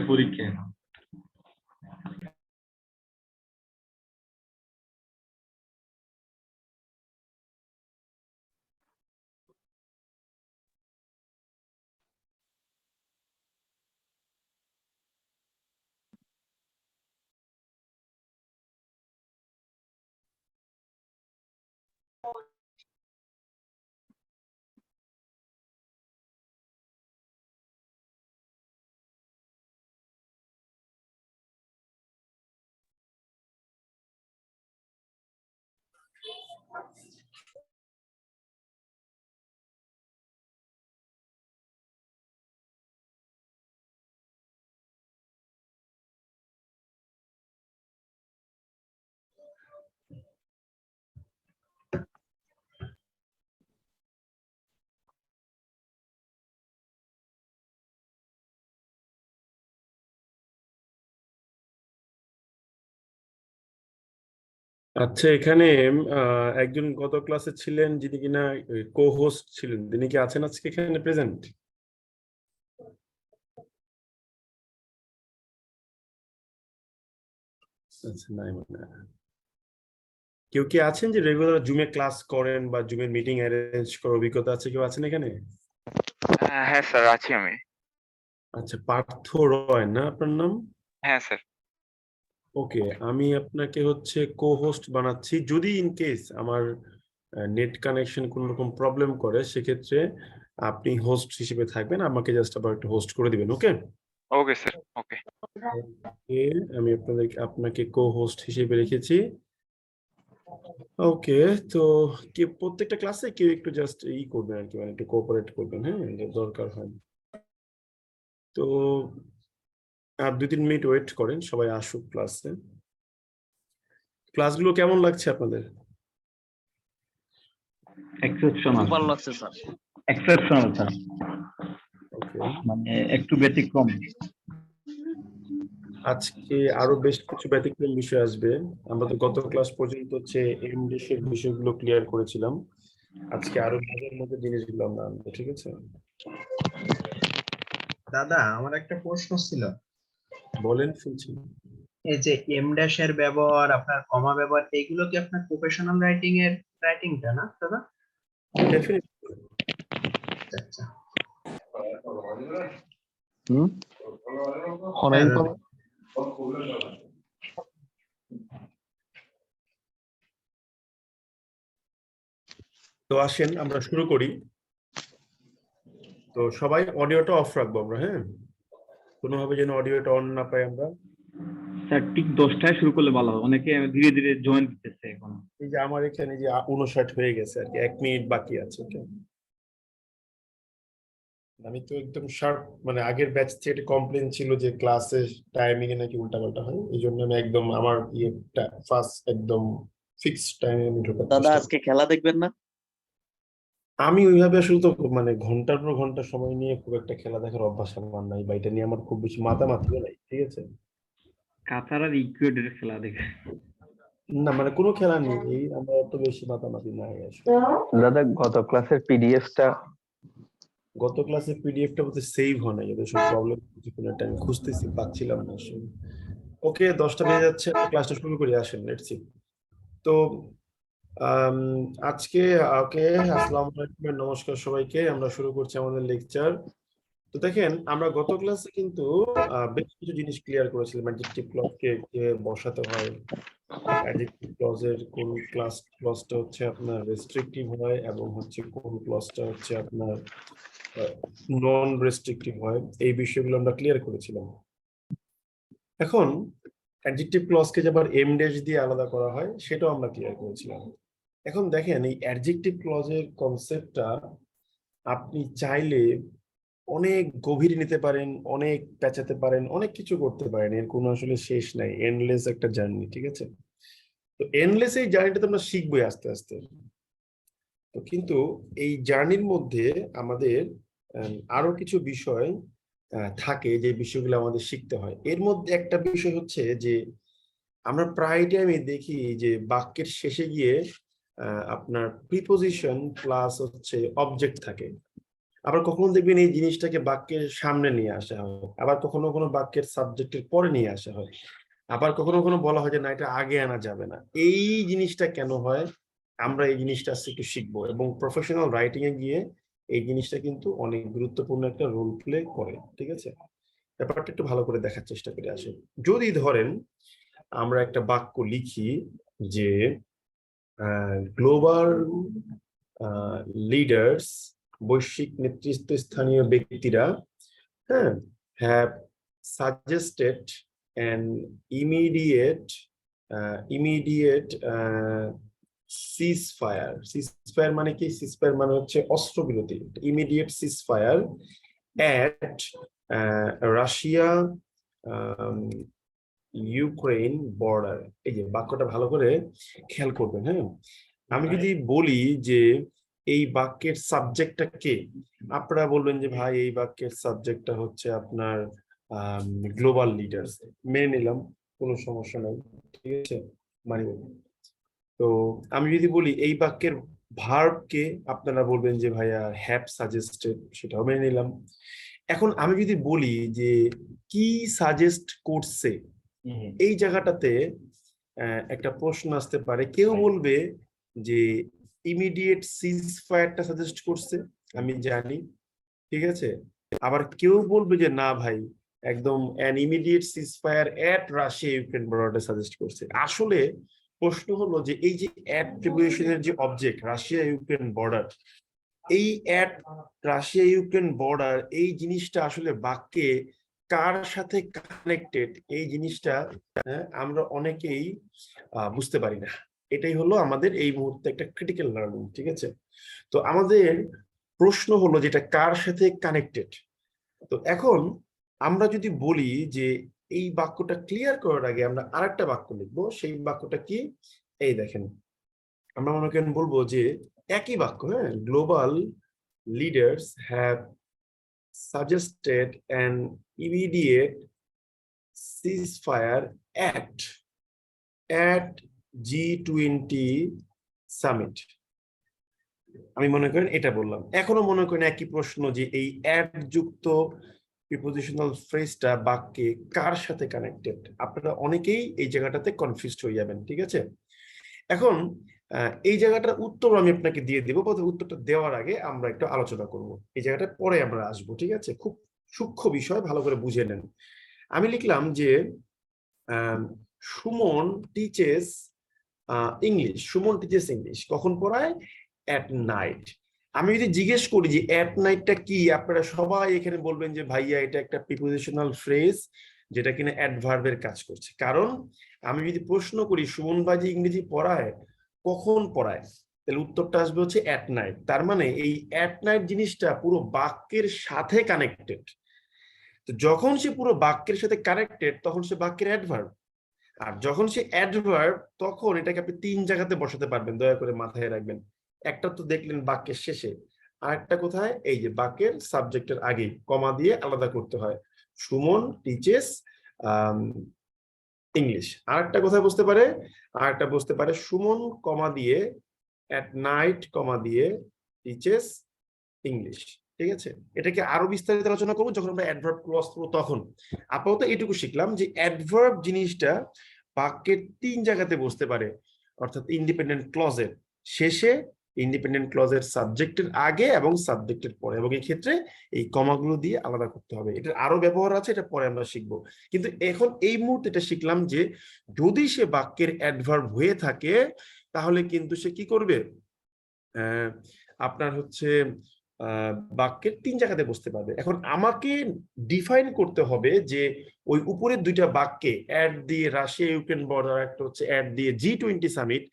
পরীক্ষা আচ্ছা, এখানে একজন গত ক্লাসে ছিলেন যিনি কিনা কো হোস্ট ছিলেন, তিনি কি আছেন আজকে এখানে প্রেজেন্ট? আচ্ছা, নাই মনে হয়। কেউ কি আছেন যে রেগুলার জুমে ক্লাস করেন বা জুমের মিটিং অ্যারেঞ্জ করার অভিজ্ঞতা আছে? কেউ আছেন এখানে? হ্যাঁ স্যার, আছি আমি। আচ্ছা, পার্থ রয় না আপনার নাম? হ্যাঁ স্যার। ওকে, আমি আপনাকে হচ্ছে কো হোস্ট বানাচ্ছি। যদি ইন কেস আমার নেট কানেকশন কোনো রকম প্রবলেম করে, সেক্ষেত্রে আপনি হোস্ট হিসেবে থাকবেন, আমাকে জাস্ট আবার একটা হোস্ট করে দিবেন। ওকে ওকে স্যার, ওকে। আমি আপনাকে কো হোস্ট হিসেবে রেখেছি। ওকে, তো প্রত্যেকটা ক্লাসে কেউ একটু জাস্ট করবেন আর কি, মানে একটু কোঅপারেট করবেন, হ্যাঁ, দরকার হয়। তো আর 2-3 মিনিট ওয়েট করেন, সবাই আসুক ক্লাসে। ক্লাসগুলো কেমন লাগছে আপনাদের? এক্সেপশনাল। ভালো লাগছে স্যার। এক্সেপশনাল স্যার, ওকে, মানে একটু ব্যতিক্রম। আজকে আরো বেশ কিছু ব্যতিক্রম বিষয় আসবে। আমরা তো গত ক্লাস পর্যন্ত হচ্ছে এমডিএস এর বিষয়গুলো ক্লিয়ার করেছিলাম। আজকে আরো মজার মজার জিনিসগুলো আমরা আনবো, ঠিক আছে? দাদা, আমার একটা প্রশ্ন ছিল। বলেন, শুনছি। এই যে এম ড্যাশ এর ব্যবহার, আপনার কমা ব্যবহার, এইগুলো কি আপনার প্রফেশনাল রাইটিংটা না দাদা? ডেফিনেটলি। আচ্ছা। হনাইন দাদা। তো আসেন আমরা শুরু করি। তো সবাই অডিওটা অফ রাখবো আমরা, হ্যাঁ, কোনোভাবে যেন অডিওটা অন না পাই আমরা। স্যার ঠিক 10টায় শুরু করলে ভালো হয়, অনেকে ধীরে ধীরে জয়েন দিতেছে এখন। এই যে আমার এখানে যে 59 হয়ে গেছে আর কি, 1 মিনিট বাকি আছে। ওকে, আমি তো একদম শার্প, মানে আগের ব্যাচ থেকে একটা কমপ্লেন ছিল যে ক্লাসের টাইমিং এ নাকি উল্টাপাল্টা হয়, এই জন্য আমি একদম আমার ইয়েটা ফার্স্ট একদম ফিক্সড টাইমে আমি ঢোকার দাদা, চেষ্টা করি। আজকে খেলা দেখবেন না? আমি ওইভাবে আসলে তো মানে ঘন্টার পর ঘন্টা সময় নিয়ে খুব একটা খেলা দেখার অভ্যাস আমার নাই, বা এটা নিয়ে আমার খুব বেশি মাতামাতিও নাই, ঠিক আছে? কাতার আর ইকুয়েডরের খেলা দেখে। না মানে কোনো খেলা নেই, এই আমরা অত বেশি মাতামাতি নাই আসলে। দাদা, গত ক্লাসের পিডিএফটা গত ক্লাসে পিডিএফটা বলতে সেভ হয় না, এদের সব প্রবলেম কিছুক্ষণ একটা আমি খুঁজতেছি, পাচ্ছিলাম না আসলে। ওকে, 10টা বেজে যাচ্ছে, ক্লাসটা শুরু করি, আসেন, লেটস সি। তো আম, আজকে ওকে, আসসালামু আলাইকুম, নমস্কার সবাইকে, আমরা শুরু করছি আমাদের লেকচার। তো দেখেন, আমরা গত ক্লাসে কিন্তু বেশ কিছু জিনিস ক্লিয়ার করেছিলাম। অ্যাডজেক্টিভ ক্লজকে বসাতে হয়, অ্যাডজেক্টিভ ক্লজের কোন ক্লজটা হচ্ছে আপনার রেস্ট্রিকটিভ হয়, এবং হচ্ছে কোন ক্লজটা হচ্ছে আপনার নন রেস্ট্রিকটিভ হয়, এই বিষয়গুলো আমরা ক্লিয়ার করেছিলাম। এখন অ্যাডজেক্টিভ ক্লজকে যে আবার এম ড্যাশ দিয়ে আলাদা করা হয়, সেটাও আমরা ক্লিয়ার করেছিলাম। এখন দেখেন, এই অ্যাডজেক্টিভ ক্লজের কনসেপ্টটা আপনি চাইলে অনেক গভীর নিতে পারেন, অনেক পেঁচাতে পারেন, অনেক কিছু করতে পারেন, এর কোনো আসলে শেষ নাই, এন্ডলেস একটা জার্নি, ঠিক আছে? তো এন্ডলেস এই জার্নিটা আমরা শিখবোই আস্তে আস্তে। তো কিন্তু এই জার্নির মধ্যে আমাদের আরো কিছু বিষয় থাকে, যে বিষয়গুলো আমাদের শিখতে হয়। এর মধ্যে একটা বিষয় হচ্ছে যে আমরা প্রায় টাইমে দেখি যে বাক্যের শেষে গিয়ে আপনার প্রিপোজিশন প্লাস হচ্ছে অবজেক্ট থাকে। আবার কখনো দেখবেন এই জিনিসটাকে বাক্যের সামনে নিয়ে আসা হয়, আবার কখনো কোনো বাক্যের সাবজেক্টের পরে নিয়ে আসা হয়, আবার কখনো কখনো বলা হয় যে না এটা আগে আনা যাবে না। এই জিনিসটা কেন হয় আমরা এই জিনিসটা আজকে একটু শিখবো, এবং প্রফেশনাল রাইটিং এ গিয়ে এই জিনিসটা কিন্তু অনেক গুরুত্বপূর্ণ একটা রোল প্লে করে। ঠিক আছে, ব্যাপারটা একটু ভালো করে দেখার চেষ্টা করে আসে। যদি ধরেন আমরা একটা বাক্য লিখি যে গ্লোবাল লিডার্স, বৈশ্বিক নেতৃত্বস্থানীয় ব্যক্তিরা, হ্যাঁ, have suggested an immediate ceasefire. Ceasefire মানে কি? সিজফায়ার মানে হচ্ছে অস্ত্রবিরতি। Immediate ceasefire at Russia Ukraine border. এই যে বাক্যটা ভালো করে খেয়াল করবেন। হ্যাঁ, আমি যদি বলি যে এই বাক্যের সাবজেক্টটা কে, আপনারা বলবেন যে ভাই এই বাক্যের সাবজেক্টটা হচ্ছে আপনার গ্লোবাল লিডার্স। মেনে নিলাম, কোনো সমস্যা নাই, ঠিক আছে, মানি। তো আমি যদি বলি এই বাক্যের ভার্ব কে, আপনারা বলবেন যে ভাইয়া হ্যাভ সাজেস্টেড, সেটাও মেনে নিলাম। এখন আমি যদি বলি যে কি সাজেস্ট করছে, এই জায়গাটাতে একটা প্রশ্ন আসতে পারে। কেউ বলবে যে ইমিডিয়েট সিজ ফায়ারটা সাজেস্ট করছে, আমি জানি, ঠিক আছে। আবার কেউ বলবে যে না ভাই, একদম an immediate seize fire at Russia Ukraine border suggest করছে। আসলে প্রশ্ন হলো যে এই যে অ্যাট প্রিপোজিশনের যে অবজেক্ট রাশিয়া ইউক্রেন বর্ডার, এই অ্যাট রাশিয়া ইউক্রেন বর্ডার এই জিনিসটা আসলে বাক্যে কার সাথে কানেক্টেড, এই জিনিসটা আমরা অনেকেই বুঝতে পারি না। এটাই হলো আমাদের এই মুহূর্তে একটা ক্রিটিক্যাল লার্নিং। ঠিক আছে, তো আমাদের প্রশ্ন হলো যেটা কার সাথে কানেক্টেড। তো এখন আমরা যদি বলি যে এই বাক্যটা ক্লিয়ার করার আগে আমরা আরেকটা বাক্য লিখবো, সেই বাক্যটা কি? এই দেখেন, আমরা মনে করেন বলবো যে একই বাক্য, হ্যাঁ, global leaders have suggested an immediate ceasefire at G20 summit। আমি মনে করেন এটা বললাম। এখনো মনে করেন একই প্রশ্ন যে এই অ্যাট যুক্ত প্রিপোজিশনাল ফ্রেজটা বাক্যে কার সাথে কানেক্টেড। আপনারা অনেকেই এই জায়গাটাতে কনফিউজড হয়ে যাবেন। ঠিক আছে, এখন এই জায়গাটার উত্তর আমি আপনাকে দিয়ে দেবো। প্রথমে উত্তরটা দেওয়ার আগে আমরা একটু আলোচনা করব, এই জায়গাটা পরে আমরা আসবো। ঠিক আছে, খুব সূক্ষ্ম বিষয়, ভালো করে বুঝে নেন। আমি লিখলাম যে Suman teaches English. Suman teaches English কখন পড়ায়? At night. আমি যদি জিজ্ঞেস করি যে অ্যাট নাইটটা কি, আপনারা সবাই এখানে বলবেন যে ভাইয়া এটা একটা প্রিপোজিশনাল ফ্রেজ যেটা কিনা অ্যাডভার্বের কাজ করছে। কারণ আমি যদি প্রশ্ন করি সুমন বাজি ইংরেজি পড়ায়, কখন পড়ায়, তাহলে উত্তরটা আসবে হচ্ছে অ্যাট নাইট। তার মানে এই অ্যাট নাইট জিনিসটা পুরো বাক্যের সাথে কানেক্টেড। তো যখন সে পুরো বাক্যের সাথে কানেক্টেড তখন সে বাক্যের অ্যাডভার্ব। আর যখন সে অ্যাডভার্ব তখন এটাকে আপনি তিন জায়গাতে বসাতে পারবেন, দয়া করে মাথায় রাখবেন। একটা তো দেখলেন বাক্যের শেষে, আরেকটা কোথায়? এই যে বাক্যের সাবজেক্টের আগে কমা দিয়ে আলাদা করতে হয়। Suman teaches English. আরেকটা কোথায় বসতে পারে? আরেকটা বসতে পারে সুমন কমা দিয়ে অ্যাট নাইট কমা দিয়ে টিচেস ইংলিশ। ঠিক আছে, এটাকে আরো বিস্তারিত আলোচনা করবো যখন আমরা অ্যাডভার্ব ক্লজ করবো তখন। আপাতত এটুকু শিখলাম যে অ্যাডভার্ব জিনিসটা বাক্যের তিন জায়গাতে বসতে পারে, অর্থাৎ ইন্ডিপেন্ডেন্ট ক্লজের শেষে, ইন্ডিপেন্ডেন্ট ক্লজের সাবজেক্টের আগে এবং সাবজেক্টের পরে, এবং এই ক্ষেত্রে এই কমাগুলো দিয়ে আলাদা করতে হবে। এটার আরো ব্যবহার আছে, এটা পরে আমরা শিখবো। কিন্তু এখন এই মুহূর্তে এটা শিখলাম যে যদি সে বাক্যের অ্যাডভার্ব হয়ে থাকে তাহলে কিন্তু সে কি করবে? আপনার হচ্ছে বাক্যের তিন জায়গাতে বসতে পারবে। এখন আমাকে ডিফাইন করতে হবে যে ওই উপরের দুইটা বাক্যে অ্যাট দিয়ে রাশিয়া ইউক্রেন বর্ডার, একটা হচ্ছে অ্যাট দিয়ে G20 সামিট,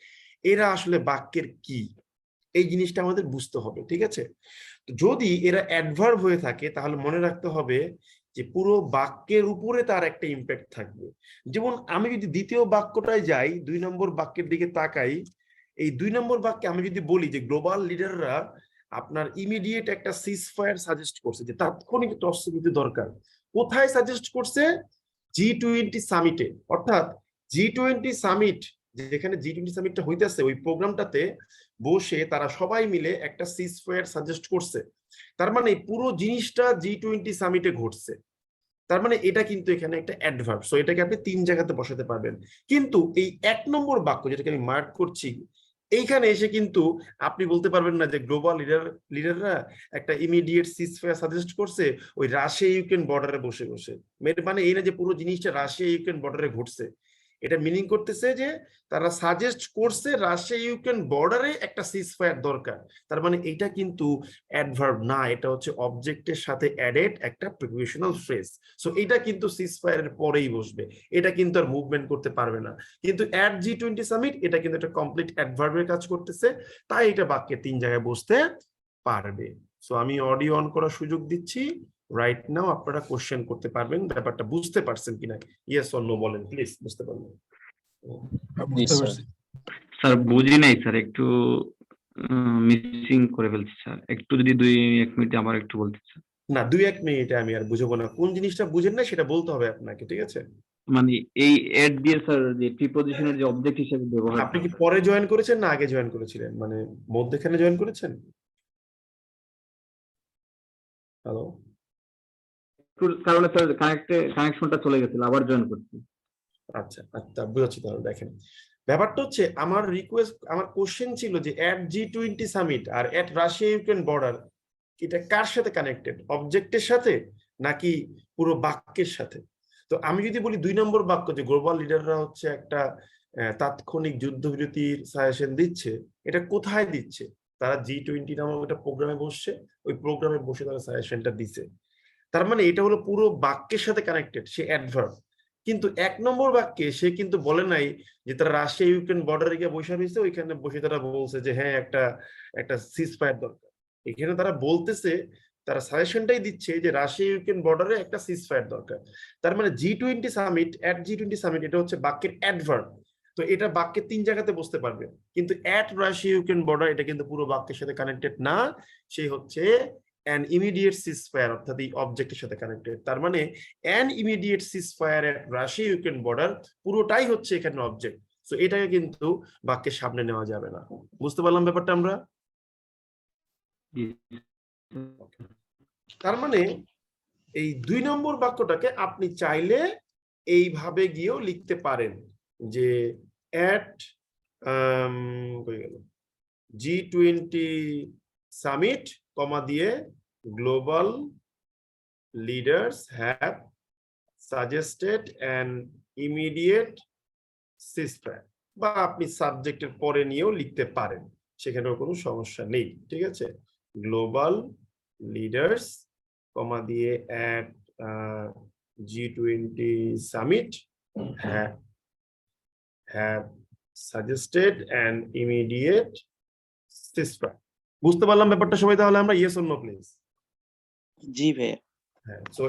এরা আসলে বাক্যের কি, এই জিনিসটা আমাদের বুঝতে হবে। ঠিক আছে, যদি এরা অ্যাডভার্ব হয়ে থাকে তাহলে মনে রাখতে হবে যে পুরো বাক্যের উপরে তার একটা ইম্প্যাক্ট থাকবে। যেমন আমি যদি দ্বিতীয় বাক্যটায় যাই, 2 নম্বর বাক্যের দিকে তাকাই, এই 2 নম্বর বাক্যে আমি যদি বলি যে গ্লোবাল লিডাররা আপনার ইমিডিয়েট একটা সিজফায়ার সাজেস্ট করছে, যে তাৎক্ষণিক একটা অস্ত্রবিরতি দরকার। কোথায় সাজেস্ট করছে? G20 সামিটে। অর্থাৎ G20 সামিট, যেখানে G20 সামিটটা হইতেছে, ওই প্রোগ্রামটাতে বসে তারা সবাই মিলে একটা সিজফায়ার সাজেস্ট করছে। তার মানে পুরো জিনিসটা G20 সামিটে ঘটছে। তার মানে এটা কিন্তু এখানে একটা অ্যাডভার্ব, সো এটাকে আপনি 3 জায়গাতে বসাতে পারবেন। কিন্তু এই 1 নম্বর বাক্য যেটাকে আমি মার্ক করছি, এইখানে এসে কিন্তু আপনি বলতে পারবেন না যে গ্লোবাল লিডাররা একটা ইমিডিয়েট সিজফায়ার সাজেস্ট করছে ওই রাশিয়া ইউক্রেন বর্ডারে বসে বসে। মানে এই না যে পুরো জিনিসটা রাশিয়া ইউক্রেন বর্ডারে ঘটছে, এটা মিনিং করতেছে যে তারা সাজেস্ট করছে রাশিয়া ইউক্রেন বর্ডারে একটা সিজফায়ার দরকার। তার মানে এটা কিন্তু অ্যাডভার্ব না, এটা হচ্ছে অবজেক্টের সাথে অ্যাডেড একটা প্রিপোজিশনাল ফ্রেজ। সো এটা কিন্তু সিজফায়ারের পরেই বসবে, এটা কিন্তু আর মুভমেন্ট করতে পারবে না। কিন্তু অ্যাট G20 সামিট এটা কিন্তু একটা কমপ্লিট অ্যাডভার্বের কাজ করতেছে, তাই এটা বাক্যে 3 জায়গায় বসতে পারবে। সো আমি অডিও অন করার সুযোগ দিচ্ছি, রাইট নাও আপনারা কোশ্চেন করতে পারবেন, ব্যাপারটা বুঝতে পারছেন কিনা ইয়েস অর নো বলেন প্লিজ। বুঝতে পারলেন? বুঝতে পারছি। স্যার বুঝি নাই স্যার, একটু মিসিং করে ফেলছি স্যার, একটু যদি 2-1 মিনিট আবার একটু বলতে স্যার। না 2-1 মিনিটে আমি আর বুঝবো না, কোন জিনিসটা বুঝেন না সেটা বলতে হবে আপনাকে, ঠিক আছে? মানে এই এড দিয়ে স্যার যে প্রিপজিশনের যে অবজেক্ট হিসেবে ব্যবহার আপনি কি পরে জয়েন করেছেন না আগে জয়েন করেছিলেন, মানে মধ্যখানে জয়েন করেছেন? হ্যালো, একটু কারণে স্যার কানেকশনটা চলে গেছিল, আবার জয়েন করছি। আচ্ছা আচ্ছা বুঝাচ্ছি তাহলে। দেখেন ব্যাপারটা হচ্ছে আমার রিকোয়েস্ট, আমার কোশ্চেন ছিল যে অ্যাট G20 সামিট আর অ্যাট রাশিয়া ইউক্রেন বর্ডার এটা কার সাথে কানেক্টেড, অবজেক্টের সাথে নাকি পুরো বাক্যের সাথে? তো আমি যদি বলি 2 নম্বর বাক্য যে গ্লোবাল লিডাররা হচ্ছে একটা তাৎক্ষণিক যুদ্ধবিরতির সাজেশন দিচ্ছে, এটা কোথায় দিচ্ছে? তারা G20 নামক একটা প্রোগ্রামে বসছে, ওই প্রোগ্রামে বসে তারা সাজেশনটা দিছে। তার মানে এটা হলো পুরো বাক্যের সাথে কানেক্টেড, সে অ্যাডভার্ব। কিন্তু 1 নম্বর বাক্যে সে কিন্তু বলে নাই যে তারা রাশিয়া ইউক্রেন বর্ডারে গিয়ে বসে রয়েছে, ওইখানে বসে তারা বলছে যে হ্যাঁ একটা সিজফায়ার দরকার। এখানে তারা বলতেছে, তারা সাজেশনটাই দিচ্ছে যে রাশিয়া ইউক্রেন বর্ডারে একটা সিজফায়ার দরকার। তার মানে G20 summit, at G20 summit এটা হচ্ছে বাক্যের অ্যাডভার্ব। তো এটা বাক্যে 3 জায়গাতে বসতে পারবে, কিন্তু অ্যাট রাশিয়া ইউক্রেন বর্ডার এটা কিন্তু পুরো বাক্যের সাথে কানেক্টেড না, সে হচ্ছে an immediate ceasefire অর্থাৎ এই অবজেক্টের সাথে কানেক্টেড। তার মানে an immediate ceasefire at Russia Ukraine border পুরোটাই হচ্ছে এখানে অবজেক্ট। সো এটাকে কিন্তু বাক্যের সামনে নেওয়া যাবে না। বুঝতে পারলাম ব্যাপারটা আমরা? তার মানে এই 2 নম্বর বাক্যটাকে আপনি চাইলে এইভাবে গিয়েও লিখতে পারেন যে at G20 summit কমা দিয়ে global leaders have suggested an immediate ceasefire, বা আপনি সাবজেক্টের পরে নিয়েও লিখতে পারেন, সেখানেও কোনো সমস্যা নেই, ঠিক আছে? গ্লোবাল লিডার্স কমা দিয়ে at G20 summit have suggested an immediate ceasefire। বুঝতে পারলাম ব্যাপারটা সবাই? তাহলে আমরা ইয়েস অর নো প্লিজ। জি ভাইয়া। হ্যাঁ, সো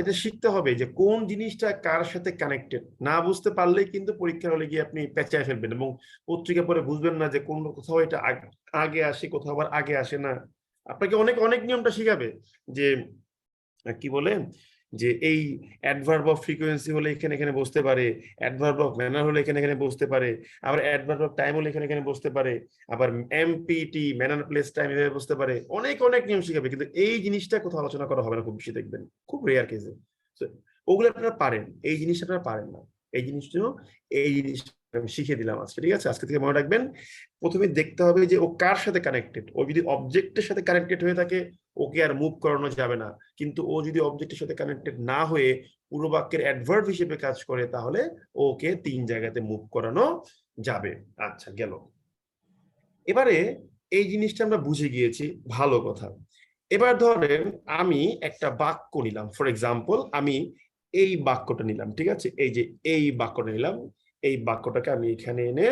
এটা শিখতে হবে যে কোন জিনিসটা কার সাথে কানেক্টেড। না বুঝতে পারলেই কিন্তু পরীক্ষার হলে গিয়ে আপনি পেঁচায় ফেলবেন এবং পত্রিকা পরে বুঝবেন না যে কোথাও এটা আগে আসে, কোথাও আবার আগে আসে না। আপনাকে অনেক নিয়মটা শিখাবে যে কি বলে যে এই অ্যাডভার্ব অফ ফ্রিকোয়েন্সি হলে এখানে বসতে পারে, অ্যাডভার্ব অফ ম্যানার হলে এখানে বসতে পারে, আবার অ্যাডভার্ব অফ টাইম হলে এখানে বসতে পারে, আবার এমপিটি ম্যানার প্লেস টাইম এভাবে বসতে পারে। অনেক নিয়ম শিখাবে, কিন্তু এই জিনিসটা কোথাও আলোচনা করা হবে না খুব বেশি, দেখবেন খুব রেয়ার কেসে। ওগুলো আপনারা পারেন, এই জিনিসটা আপনারা পারেন না। এই জিনিসটা আমি শিখিয়ে দিলাম আজকে, ঠিক আছে? আজকে থেকে মনে রাখবেন, প্রথমে দেখতে হবে যে ও কার সাথে কানেক্টেড। ও যদি অবজেক্টের সাথে কানেক্টেড হয়ে থাকে ওকে আর মুভ করানো যাবে না, কিন্তু ও যদি অবজেক্টের সাথে কানেক্টেড না হয়ে পুরো বাক্যের অ্যাডভার্ব হিসেবে কাজ করে তাহলে ওকে 3 জায়গাতে মুভ করানো যাবে। আচ্ছা গেল। এবারে এই জিনিসটা আমরা বুঝে গিয়েছি, ভালো কথা। এবার ধরেন আমি একটা বাক্য নিলাম, ফর এক্সাম্পল আমি এই বাক্যটা নিলাম, ঠিক আছে? এই যে এই বাক্যটা নিলাম, এই বাক্যটাকে আমি এখানে এনে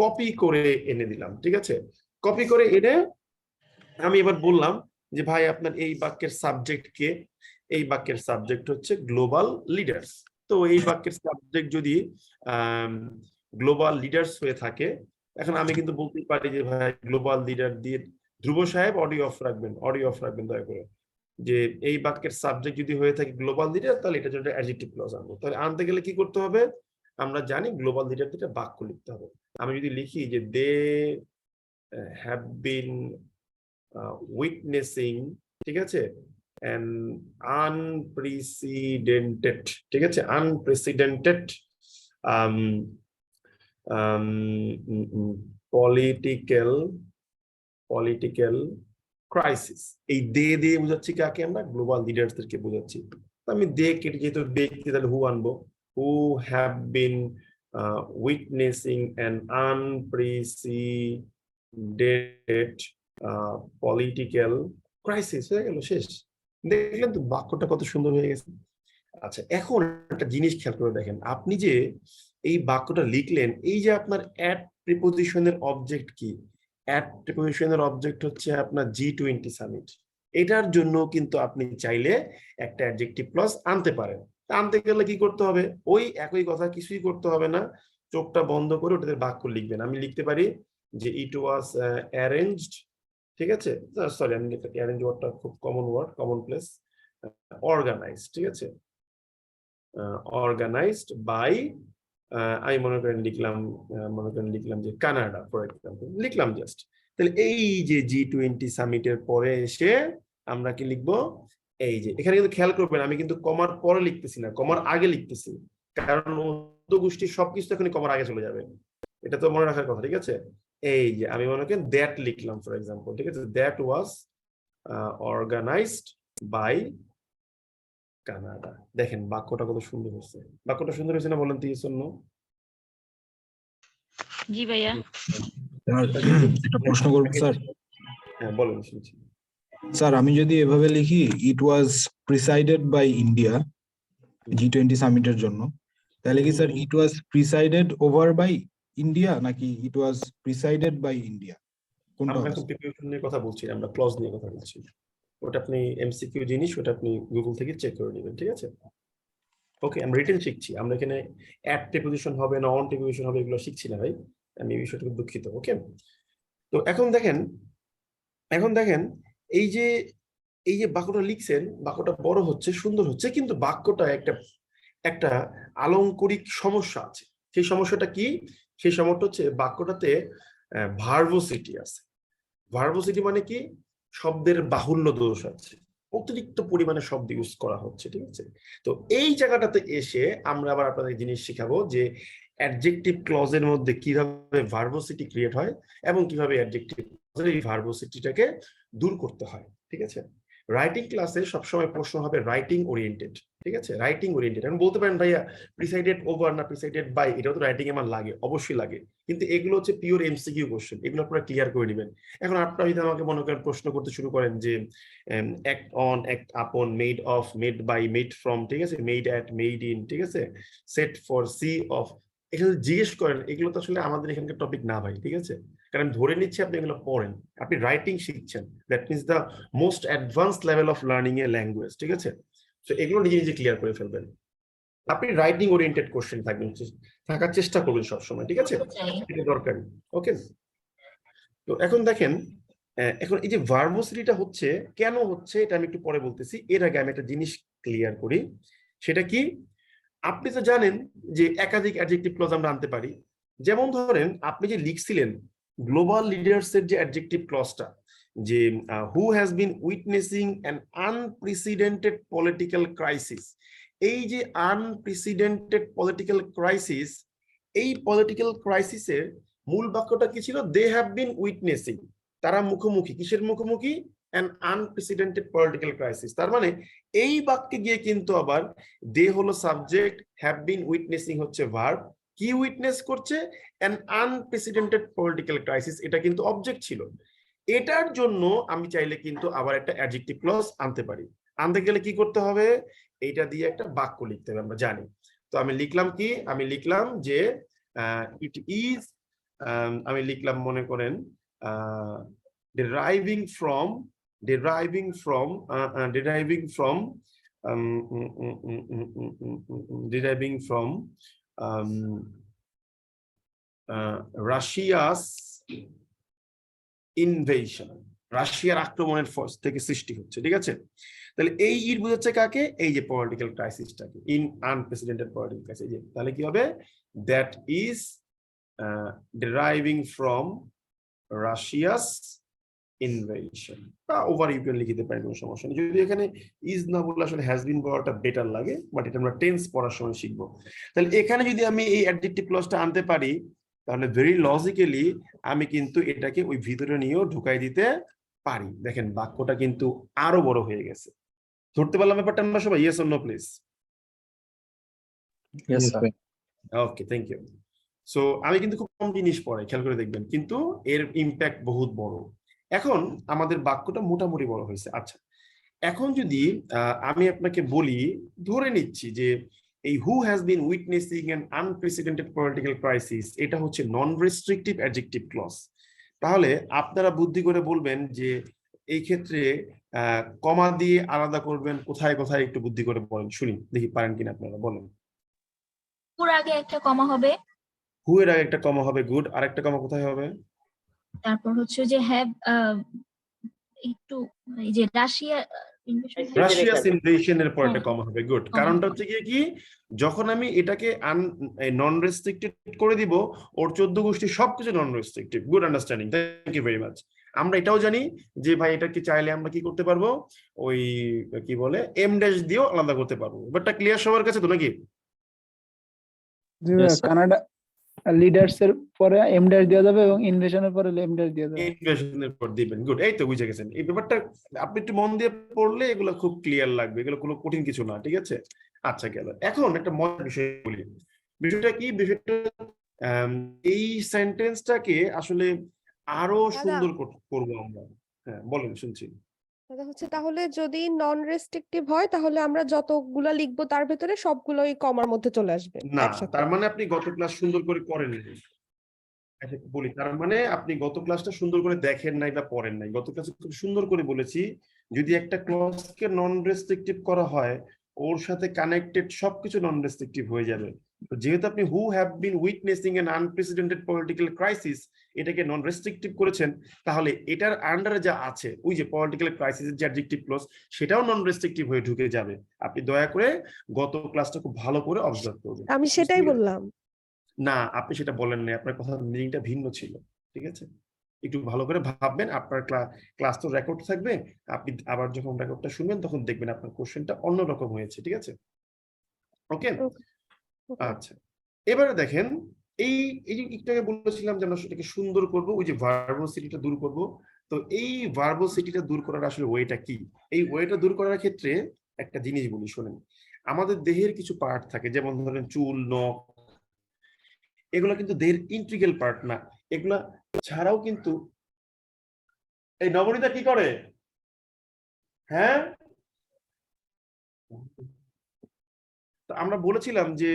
কপি করে এনে দিলাম, ঠিক আছে? কপি করে এনে আমি এবার বললাম যে ভাই আপনার এই বাক্যের সাবজেক্ট কে? এই বাক্যের সাবজেক্ট হচ্ছে গ্লোবাল লিডার্স। তো এই বাক্যের সাবজেক্ট যদি গ্লোবাল লিডার্স হয়ে থাকে, এখন আমি কিন্তু বলতেই পারি যে ভাই গ্লোবাল লিডার দিয়ে ধ্রুব সাহেব অডিও অফ রাখবেন দয়া করে, যে এই বাক্যের সাবজেক্ট যদি হয়ে থাকে গ্লোবাল লিডার তাহলে এটার জন্য অ্যাডজেক্টিভ ক্লজ আনবো। তাহলে আনতে গেলে কি করতে হবে? আমরা জানি গ্লোবাল লিডার দিয়ে বাক্য লিখতে হবে। আমি যদি লিখি যে দে হ্যাভ বিন উইটনেসিং, ঠিক আছে, and unprecedented, ঠিক আছে, unprecedented পলিটিক্যাল ক্রাইসিস। এই দিয়ে বোঝাচ্ছি কাকে? আমরা গ্লোবাল লিডার্সদেরকে বোঝাচ্ছি। আমি দে কেটে, যেহেতু ব্যক্তি, তাহলে হু আনবো, who have been witnessing an unprecedented political crisis. হয়ে গেল, শেষ। দেখলেন তো বাক্যটা কত সুন্দর হয়ে গেছে। আচ্ছা, এখন একটা জিনিস খেয়াল করে দেখেন, আপনি যে এই বাক্যটা লিখলেন, এই যে আপনার অ্যাট প্রিপোজিশনের অবজেক্ট কি? অ্যাট প্রিপোজিশনের অবজেক্ট হচ্ছে আপনার G20 সামিট। এটার জন্য কিন্তু আপনি চাইলে একটা অ্যাডজেক্টিভ ক্লজ আনতে পারেন। আনতে গেলে কি করতে হবে? ওই একই কথা, কিছুই করতে হবে না, চোখটা বন্ধ করে ওটাতে বাক্য লিখবেন। আমি লিখতে পারি যে ইট ওয়াজ অ্যারেঞ্জড, ঠিক আছে, সরি, আমি অ্যারেঞ্জ ওয়ার্ডটা খুব common word, common place, organised, ঠিক আছে, অর্গানাইজড বাই, আমি মনে করেন লিখলাম যে কানাডা, ফর এক্সাম্পল, লিখলাম জাস্ট। তাহলে এই যে G20 সামিটের পরে এসে আমরা কি লিখবো? এই যে এখানে কিন্তু খেয়াল করবেন, আমি কিন্তু কমার পরে লিখতেছি না, কমার আগে লিখতেছি, কারণ গোষ্ঠীর সবকিছু এখন কমার আগে চলে যাবে, এটা তো মনে রাখার কথা, ঠিক আছে। এই যে আমি মনে করেন দ্যাট লিখলাম, ফর এক্সাম্পল, ঠিক আছে, that was organised by Canada. দেখেন বাক্যটা কত সুন্দর হয়েছে। বাক্যটা সুন্দর হয়েছে না? বলেন তো ইয়েস অর নো? জি ভাইয়া। একটা প্রশ্ন করবো স্যার। হ্যাঁ বলেন, শুনছি। স্যার, আমি যদি এভাবে লিখি it was presided by India G20 সামিটের জন্য, তাহলে কি sir it was presided over by India নাকি it was presided by India, কোনটা আমরা হবে? এখন প্রিপারেশন নিয়ে কথা বলছি, আমরা ক্লজ নিয়ে কথা বলছি। ওটা আপনি এমসিকিউ জিনিস, ওটা আপনি গুগল থেকে চেক করে নেবেন, ঠিক আছে। ওকে, আমরা রিটেন শিখছি, আমরা এখানে অ্যাট প্রিপোজিশন হবে না অন প্রিপোজিশন হবে এগুলো শিখছি না ভাই, আমি এই বিষয়টা দুঃখিত। ওকে, তো এখন দেখেন এই যে বাক্যটা লিখছেন, বাক্যটা বড় হচ্ছে, সুন্দর হচ্ছে, কিন্তু বাক্যটা একটা আলংকরিক সমস্যা আছে। সেই সমস্যাটা কি? সেই সমস্যাটা হচ্ছে বাক্যটাতে ভার্বোসিটি আছে। ভার্বোসিটি মানে কি? শব্দের বাহুল্য দোষ আছে, অতিরিক্ত পরিমাণে শব্দ ইউজ করা হচ্ছে, ঠিক আছে। তো এই জায়গাটাতে এসে আমরা আবার আপনাদের জিনিস শিখাবো যে অ্যাডজেক্টিভ ক্লজের মধ্যে কিভাবে ভার্বোসিটি ক্রিয়েট হয় এবং কিভাবে অ্যাডজেক্টিভ ক্লজের এই ভার্বোসিটিটাকে দূর করতে হয়, ঠিক আছে। রাইটিং ক্লাসে সবসময় প্রশ্ন হবে রাইটিং ওরিয়েন্টেড, ঠিক আছে, রাইটিং ওরিয়েন্টেড। এখন বলতে পারেন ভাইয়া প্রিসাইডেড ওভার না প্রিসাইডেড বাই, এটাও তো রাইটিং আমার লাগে, অবশ্যই লাগে, কিন্তু এগুলো হচ্ছে পিওর এমসিকিউ কোশ্চেন, এগুলো আপনারা ক্লিয়ার করে নেবেন। এখন আপনারা যদি আমাকে মনে করেন প্রশ্ন করতে শুরু করেন যে act on, act upon, made of, made by, made from, ঠিক আছে, মেড অ্যাট, মেড ইন, ঠিক আছে, সেট ফর, সি অফ, এখানে জিজ্ঞেস করেন, এগুলো তো আসলে আমাদের এখানকার টপিক না ভাই, ঠিক আছে। কারণ ধরে নিচ্ছি আপনি এগুলো পড়েন, আপনি রাইটিং শিখছেন, that means the most advanced level of learning A language, ঠিক আছে। তো এগুলো নিজে নিজে ক্লিয়ার করে ফেলবেন। আপনি রাইটিং ওরিয়েন্টেড কোশ্চেন থাকার চেষ্টা করবেন সবসময়, ঠিক আছে, এটা দরকারি। ওকে, তো এখন দেখেন, এখন এই যে ভার্বোসিটিটা হচ্ছে কেন হচ্ছে এটা আমি একটু পরে বলতেছি, এর আগে আমি একটা জিনিস ক্লিয়ার করি। সেটা কি? আপনি তো জানেন যে একাধিক অ্যাডজেক্টিভ ক্লজ আমরা আনতে পারি। যেমন ধরেন আপনি যে লিখছিলেন গ্লোবাল লিডার্স এর যে অ্যাডজেক্টিভ ক্লজটা, যে who has been witnessing an unprecedented political crisis, এই যে আনপ্রেসিডেন্টেড পলিটিক্যাল ক্রাইসিস, এই পলিটিক্যাল ক্রাইসিসের মূল বাক্যটা কি ছিল? দে হ্যাভ বিন উইটনেসিং, তারা মুখোমুখি, কিসের মুখোমুখি? An unprecedented political crisis. তার মানে এই বাক্যে গিয়ে কিন্তু আবার দে হলো সাবজেক্ট, হ্যাভ বিন উইটনেসিং হচ্ছে ভার্ব, কি উইটনেস করছে? অ্যান আনপ্রেসিডেন্টেড পলিটিক্যাল ক্রাইসিস, এটা কিন্তু অবজেক্ট ছিল। এটার জন্য আমি চাইলে কিন্তু আবার একটা অ্যাডজেক্টিভ ক্লজ আনতে পারি। আনতে গেলে কি করতে হবে? এইটা দিয়ে একটা বাক্য লিখতে হবে, আমরা জানি। তো আমি লিখলাম কি? আমি লিখলাম যে ইট ইজ, আমি লিখলাম মনে করেন deriving from Russia's ইনভেশন, রাশিয়ার আক্রমণের ফোর্স থেকে সৃষ্টি হচ্ছে, ঠিক আছে। তাহলে এই ইট বোঝাচ্ছে কাকে? এই যে পলিটিক্যাল ক্রাইসিসটাকে, ইন আনপ্রেসিডেন্টেড পলিটিক্যাল ক্রাইসিস। তাহলে কি হবে? That is deriving from Russia's invention বা ওভার ইউকেন লিখিতে পারি, কোনো সমস্যা নেই। যদি এখানে ইজ না বললে আসলে হ্যাজ বিন বলাটা বেটার লাগে, বাট এটা আমরা টেন্স পড়ার সময় শিখবো। তাহলে এখানে যদি আমি এই অ্যাডজেক্টিভ ক্লজটা আনতে পারি, তাহলে ভেরি লজিক্যালি আমি কিন্তু এটাকে ওই ভিতরে নিয়েও ঢুকাই দিতে পারি। দেখেন বাক্যটা কিন্তু আরো বড় হয়ে গেছে। ধরতে পারলাম ব্যাপারটা আমরা সবাই? Yes or no please? Yes, sir. Okay, thank you. So আমি কিন্তু খুব কম জিনিস পড়াই, খেয়াল করে দেখবেন, কিন্তু এর ইম্প্যাক্ট বহুত বড়। এখন আমাদের বাক্যটা মোটামুটি বড় হয়েছে। আচ্ছা, এখন যদি আমি আপনাকে বলি, ধরে নিচ্ছি যে এই who has been witnessing an unprecedented political crisis, এটা হচ্ছে নন রেস্ট্রিকটিভ অ্যাডজেক্টিভ ক্লজ। তাহলে আপনারা বুদ্ধি করে বলবেন যে এই ক্ষেত্রে কমা দিয়ে আলাদা করবেন কোথায় কোথায়, একটু বুদ্ধি করে বলেন, শুনি দেখি পারেন কিনা আপনারা, বলেন। পুর আগে একটা কমা হবে, হু এর আগে একটা কমা হবে, গুড। আর একটা কমা কোথায় হবে? তারপর হচ্ছে যে হ্যাভ একটু এই যে রাশিয়া রাশিয়াস ইনভেশনের পর একটা হ্যাঁ। কমা হবে, গুড। কারণটা হচ্ছে কি, যখন আমি এটাকে নন রেস্ট্রিক্টেড করে দিব, ওর 14 গোষ্ঠী সবকিছু non restrictive. Good understanding, thank you very much. আমরা এটাও জানি যে ভাই এটা কি চাইলে আমরা কি করতে পারবো, ওই কি বলে এম ড্যাশ দিয়েও আলাদা করতে পারবো। ব্যাপারটা ক্লিয়ার সবার কাছে তো নাকি? Yes, sir. কানাডা লিডার্স এর পরে এম ড্যাশ দেওয়া যাবে এবং ইনভেশনের পরে এম ড্যাশ দেওয়া যাবে। ইনভেশনের পর দিবেন, গুড। এই তো বুঝে গেছেন এই ব্যাপারটা, আপনি একটু মন দিয়ে পড়লে এগুলো খুব ক্লিয়ার লাগবে, এগুলো কোনো কঠিন কিছু না, ঠিক আছে? আচ্ছা, গেল। এখন একটা মজার বিষয় বলি। বিষয়টা কি, বিষয়টা এই সেন্টেন্সটাকে আসলে আরো সুন্দর করবো আমরা। হ্যাঁ বলেন, শুনছি। দাদা হচ্ছে তাহলে যদি নন রেস্ট্রিকটিভ হয় তাহলে আমরা যতগুলা লিখবো তার ভেতরে সবগুলোই কমার মধ্যে চলে আসবে না, একসাথে। তার মানে আপনি গত ক্লাস সুন্দর করে করেন নাই। আচ্ছা বলি, তার মানে আপনি গত ক্লাসটা সুন্দর করে দেখেন নাই বা পড়েন নাই। গত ক্লাসে খুব সুন্দর করে বলেছি, যদি একটা ক্লজকে নন রেস্ট্রিকটিভ করা হয়, ওর সাথে কানেক্টেড সবকিছু নন রেস্ট্রিকটিভ হয়ে যাবে। তো যেহেতু আপনি who have been witnessing an unprecedented political crisis এটাকে নন রেস্ট্রিকটিভ করেছেন, তাহলে এটার আন্ডারে যা আছে ওই যে পলিটিক্যাল ক্রাইসিসের যে অ্যাডজেক্টিভ ক্লজ, সেটাও নন রেস্ট্রিকটিভ হয়ে ঢুকে যাবে। আপনি দয়া করে গত ক্লাসটা খুব ভালো করে অবজার্ভ করবেন। আমি সেটাই বললাম। না, আপনি সেটা বলেন না, আপনার কথা মিনিংটা ভিন্ন ছিল, ঠিক আছে? একটু ভালো করে ভাববেন। আপনার ক্লাস তো রেকর্ড থাকবে, আপনি আবার যখন রেকর্ডটা শুনবেন তখন দেখবেন আপনার কোশ্চেনটা অন্যরকম হয়েছে, ঠিক আছে? ওকে, আচ্ছা। এবারে দেখেন, এই যে একটু আগে বলেছিলাম যে আমরা সেটাকে সুন্দর করব, ওই যে ভার্বোসিটিটা দূর করব। তো এই ভার্বোসিটিটা দূর করার আসলে ওয়েটা কি? এই ওয়েটা দূর করার ক্ষেত্রে একটা জিনিস বলি, শোনেন। আমাদের দেহের কিছু পার্ট থাকে, যেমন ধরেন চুল, নখ, এগুলা কিন্তু দেহের ইন্টিগ্রাল পার্ট না। এগুলা ছাড়াও কিন্তু এই নবনীতা কি করে? হ্যাঁ, আমরা বলেছিলাম যে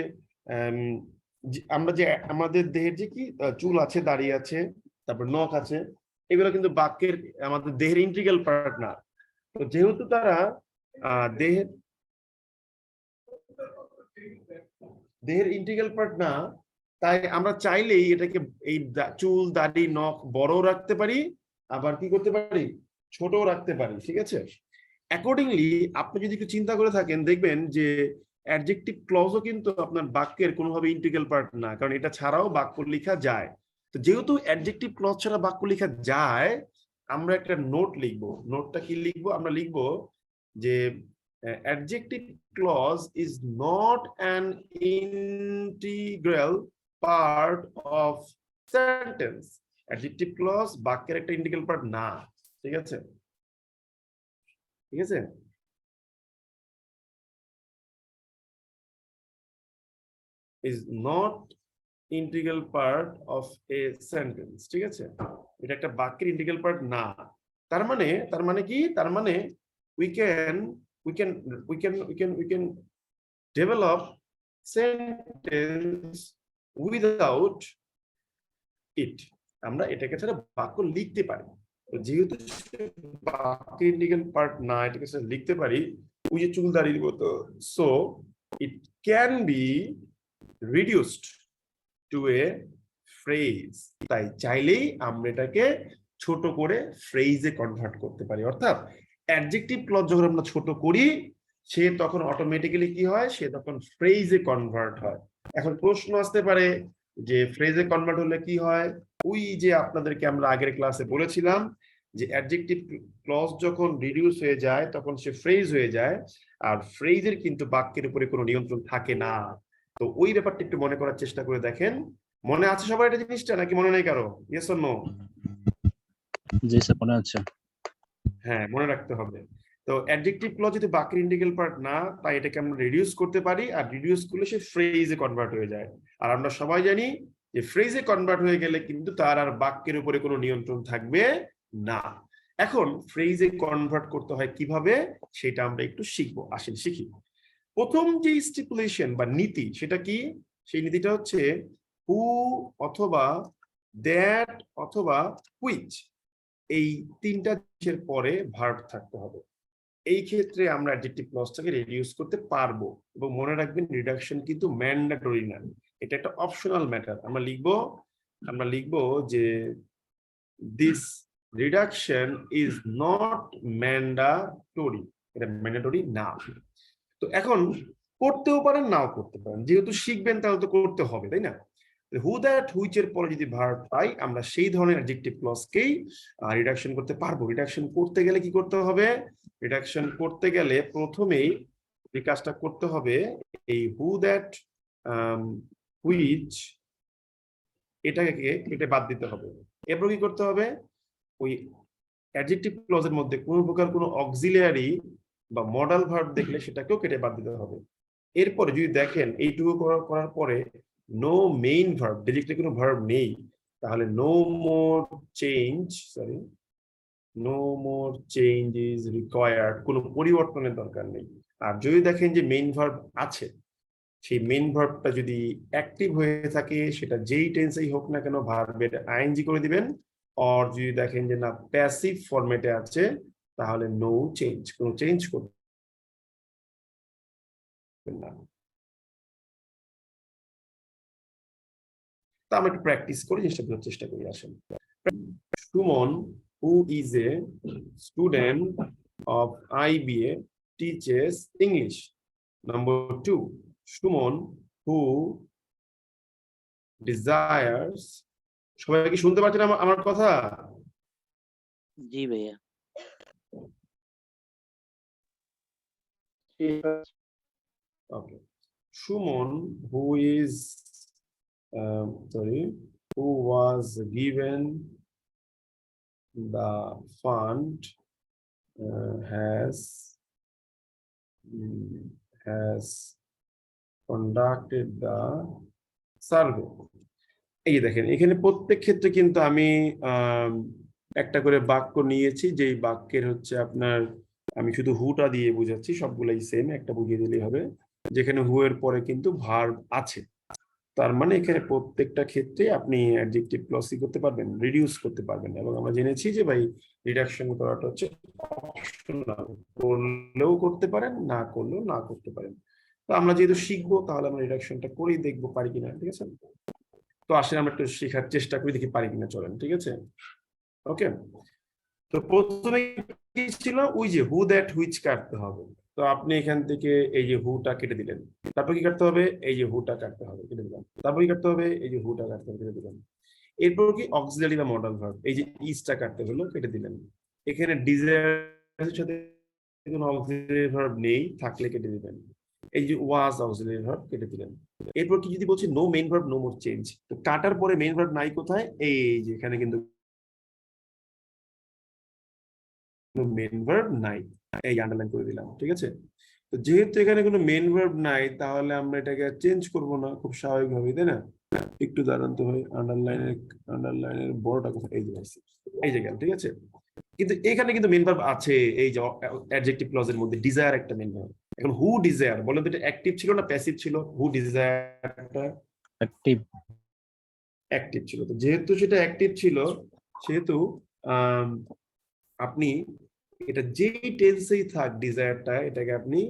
আমরা যে আমাদের দেহের যে কি চুল আছে, দাড়ি আছে, তারপর নখ আছে, এগুলো কিন্তু বাক্যের আমাদের দেহের ইন্টিগ্রাল পার্ট না। তো যেহেতু তারা দেহের ইন্টিগ্রাল পার্ট না, তাই আমরা চাইলেই এটাকে এই চুল, দাড়ি, নখ বড়ও রাখতে পারি, আবার কি করতে পারি, ছোটও রাখতে পারি, ঠিক আছে? অ্যাকর্ডিংলি আপনি যদি একটু চিন্তা করে থাকেন, দেখবেন যে অ্যাডজেক্টিভ ক্লজও কিন্তু আপনার বাক্যের কোনোভাবে ইন্টিগ্রাল পার্ট না, কারণ এটা ছাড়াও বাক্য লেখা যায়। তো যেহেতু অ্যাডজেক্টিভ ক্লজ ছাড়া বাক্য লেখা যায়, আমরা একটা নোট লিখবো। নোটটা কি লিখবো? আমরা লিখবো যে adjective clause is not an integral part of sentence. Adjective clause বাক্যের একটা ইন্টিগ্রাল পার্ট না, ঠিক আছে? ঠিক আছে? is not integral part of a sentence, ঠিক আছে? এটা একটা বাক্যের ইন্টিগ্রাল পার্ট না। তার মানে কি? তার মানে we can develop sentence without it. আমরা এটাকে ছাড়া বাক্য লিখতে পারি। তো যেহেতু বাক্যের ইন্টিগ্রাল পার্ট না, এটাকে ছাড়া লিখতে পারি, ওই যে চুল দাড়ির মতো, so it can be reduced to a phrase. তাই চাইলেই আমরা এটাকে ছোট করে ফ্রেজে কনভার্ট করতে পারি। অর্থাৎ অ্যাডজেক্টিভ ক্লজ যখন আমরা ছোট করি, সে তখন অটোমেটিক্যালি কি হয়, সে তখন ফ্রেজে কনভার্ট হয়। এখন প্রশ্ন আসতে পারে যে ফ্রেজে কনভার্ট হলে কি হয়? ওই যে আপনাদেরকে আমরা আগের ক্লাসে বলেছিলাম যে অ্যাডজেক্টিভ ক্লজ যখন রিডিউস হয়ে যায় তখন সে ফ্রেজ হয়ে যায়, আর ফ্রেজের কিন্তু বাক্যের উপরে কোনো নিয়ন্ত্রণ থাকে না। তো ওই ব্যাপারটা একটু মনে করার চেষ্টা করে দেখেন। মনে আছে সবার এটা জিনিসটা, নাকি মনে নেই কারো? Yes or no? জি স্যার মনে আছে। হ্যাঁ, মনে রাখতে হবে। তো অ্যাডজেক্টিভ ক্লজ যদি বাক্যের ইন্টিগ্রাল পার্ট না, তাই এটাকে আমরা রিডিউস করতে পারি, আর রিডিউস করলে সে ফ্রেজে কনভার্ট হয়ে যায়। আর আমরা সবাই জানি যে ফ্রেজে কনভার্ট হয়ে গেলে কিন্তু তার আর বাক্যের উপরে কোনো নিয়ন্ত্রণ থাকবে না। এখন ফ্রেজে কনভার্ট করতে হয় কিভাবে, সেটা আমরা একটু শিখবো। আসেন শিখি। প্রথম যে স্টিপুলেশন বা নীতি, সেটা কি? সেই নীতিটা হচ্ছে হু অথবা দ্যাট অথবা হুইচ, এই তিনটা জিনিসের পরে ভার্ব থাকতে হবে। এই ক্ষেত্রে আমরা অ্যাডজেক্টিভ ক্লজটাকে রিডিউস করতে পারবো। এবং মনে রাখবেন, রিডাকশন কিন্তু ম্যান্ডেটরি না, এটা একটা অপশনাল ম্যাটার। আমরা লিখবো যে this reduction is not mandatory, এটা ম্যান্ডেটরি না। তো এখন করতেও পারেন, নাও করতে পারেন, যেহেতু শিখবেন তাহলে তো করতে হবে, তাই না? হু দ্যাট হুইচ এর পরে যদি ভার্ব পাই, আমরা সেই ধরনের অ্যাডজেক্টিভ ক্লজকেই রিডাকশন করতে পারবো। রিডাকশন করতে গেলে কি করতে হবে? রিডাকশন করতে গেলে প্রথমেই যে কাজটা করতে হবে, এই হু দ্যাট হুইচ এটাকে কেটে বাদ দিতে হবে। এরপর কি করতে হবে? ওই অ্যাডজেক্টিভ ক্লজের মধ্যে কোনো প্রকার কোনো অক্সিলিয়ারি বা মডাল ভার্ব দেখলে সেটাকেও কেটে বাদ দিতে হবে। এরপরে যদি দেখেন এইটুকু করার পরে নো মেইন ভার্ব, ডিরেক্টলি কোনো ভার্ব নেই, তাহলে no more change is required, কোনো পরিবর্তনের দরকার নেই। আর যদি দেখেন যে মেইন ভার্ব আছে, সেই মেইন ভার্বটা যদি অ্যাক্টিভ হয়ে থাকে, সেটা যেই টেন্সেই হোক না কেন, ভার্বের আইএনজি করে দিবেন। আর যদি দেখেন যে না, প্যাসিভ ফরম্যাটে আছে, তাহলে নো চেঞ্জ, কোনো চেঞ্জ করবেন না। তা আমরা একটু প্র্যাকটিস করে জিনিসটা বোঝার চেষ্টা করি। আসেন। Suman, who is a student of IBA, teaches English. Number 2, Suman, who desires, সবাই কি শুনতে পাচ্ছেন আমার কথা? জি ভাইয়া। Okay. Suman, who was given the fund, has conducted the survey. এই দেখেন, এখানে প্রত্যেক ক্ষেত্রে কিন্তু আমি একটা করে বাক্য নিয়েছি, যেই বাক্যের হচ্ছে আপনার, আমি শুধু হুটা দিয়ে বুঝাচ্ছি, সবগুলাই সেম, একটা বুঝিয়ে দিলেই হবে। যেখানে হু এর পরে কিন্তু ভার্ব আছে, তার মানে এখানে প্রত্যেকটা ক্ষেত্রে আপনি অ্যাডজেক্টিভ ক্লজ করতে পারবেন, রিডিউস করতে পারবেন। এবং আমরা জেনেছি যে ভাই, রিডাকশন করাটা হচ্ছে অপশনাল, করলেও করতে পারেন, না করলেও না করতে পারেন। তো আমরা যেহেতু শিখবো, তাহলে আমরা রিডাকশনটা করেই দেখবো পারি কিনা, ঠিক আছে? তো আসলে আমরা একটু শেখার চেষ্টা করি, দেখি পারি কিনা, চলেন, ঠিক আছে? ওকে। তো প্রথমে কি ছিল? ওই যে হু দ্যাট হুইচ কাটতে হবে। তো আপনি এখান থেকে এই যে হুটা কেটে দিলেন, তারপর কি কাটতে হবে? এই যে হুটা কাটতে হবে, কেটে দিলাম। তারপর কি কাটতে হবে? এই যে হুটা কাটতে হবে, কেটে দিলাম। এরপর কি অক্সিলারি বা মডাল ভার্ব, এই যে ইজটা কাটতে হলো, কেটে দিলেন। এখানে ডিজায়ারের সাথে কোনো অক্সিলারি ভার্ব নেই, থাকলে কেটে দিবেন। এই যে ওয়াজ অক্সিলারি ভার্ব, কেটে দিলেন। এরপর কি যদি বলছি no main verb no more change, তো কাটার পরে মেইন ভার্ব নাই কোথায়? এই যে এখানে কিন্তু মেইন ভার্ব নাই, এই আন্ডারলাইন করে দিলাম, ঠিক আছে? তো যেহেতু এখানে কোনো মেইন ভার্ব নাই, তাহলে আমরা এটাকে চেঞ্জ করব না, খুব স্বাভাবিকভাবে, তাই না? একটু দাঁড়ান তো ভাই, আন্ডারলাইনের বড়টা কোথায়? এই যে গেল, ঠিক আছে? কিন্তু এখানে কিন্তু মেইন ভার্ব আছে, এই যে অ্যাডজেক্টিভ ক্লজের মধ্যে ডিজায়ার একটা মেইন ভার্ব। এখন হু ডিজায়ার, বলেন তো এটা অ্যাক্টিভ ছিল না প্যাসিভ ছিল? হু ডিজায়ারটা অ্যাক্টিভ। অ্যাক্টিভ ছিল। তো যেহেতু সেটা অ্যাক্টিভ ছিল, সেহেতু আপনি এটা যেই টেন্সেই থাক ডিজায়ারটা, এটাকে আপনি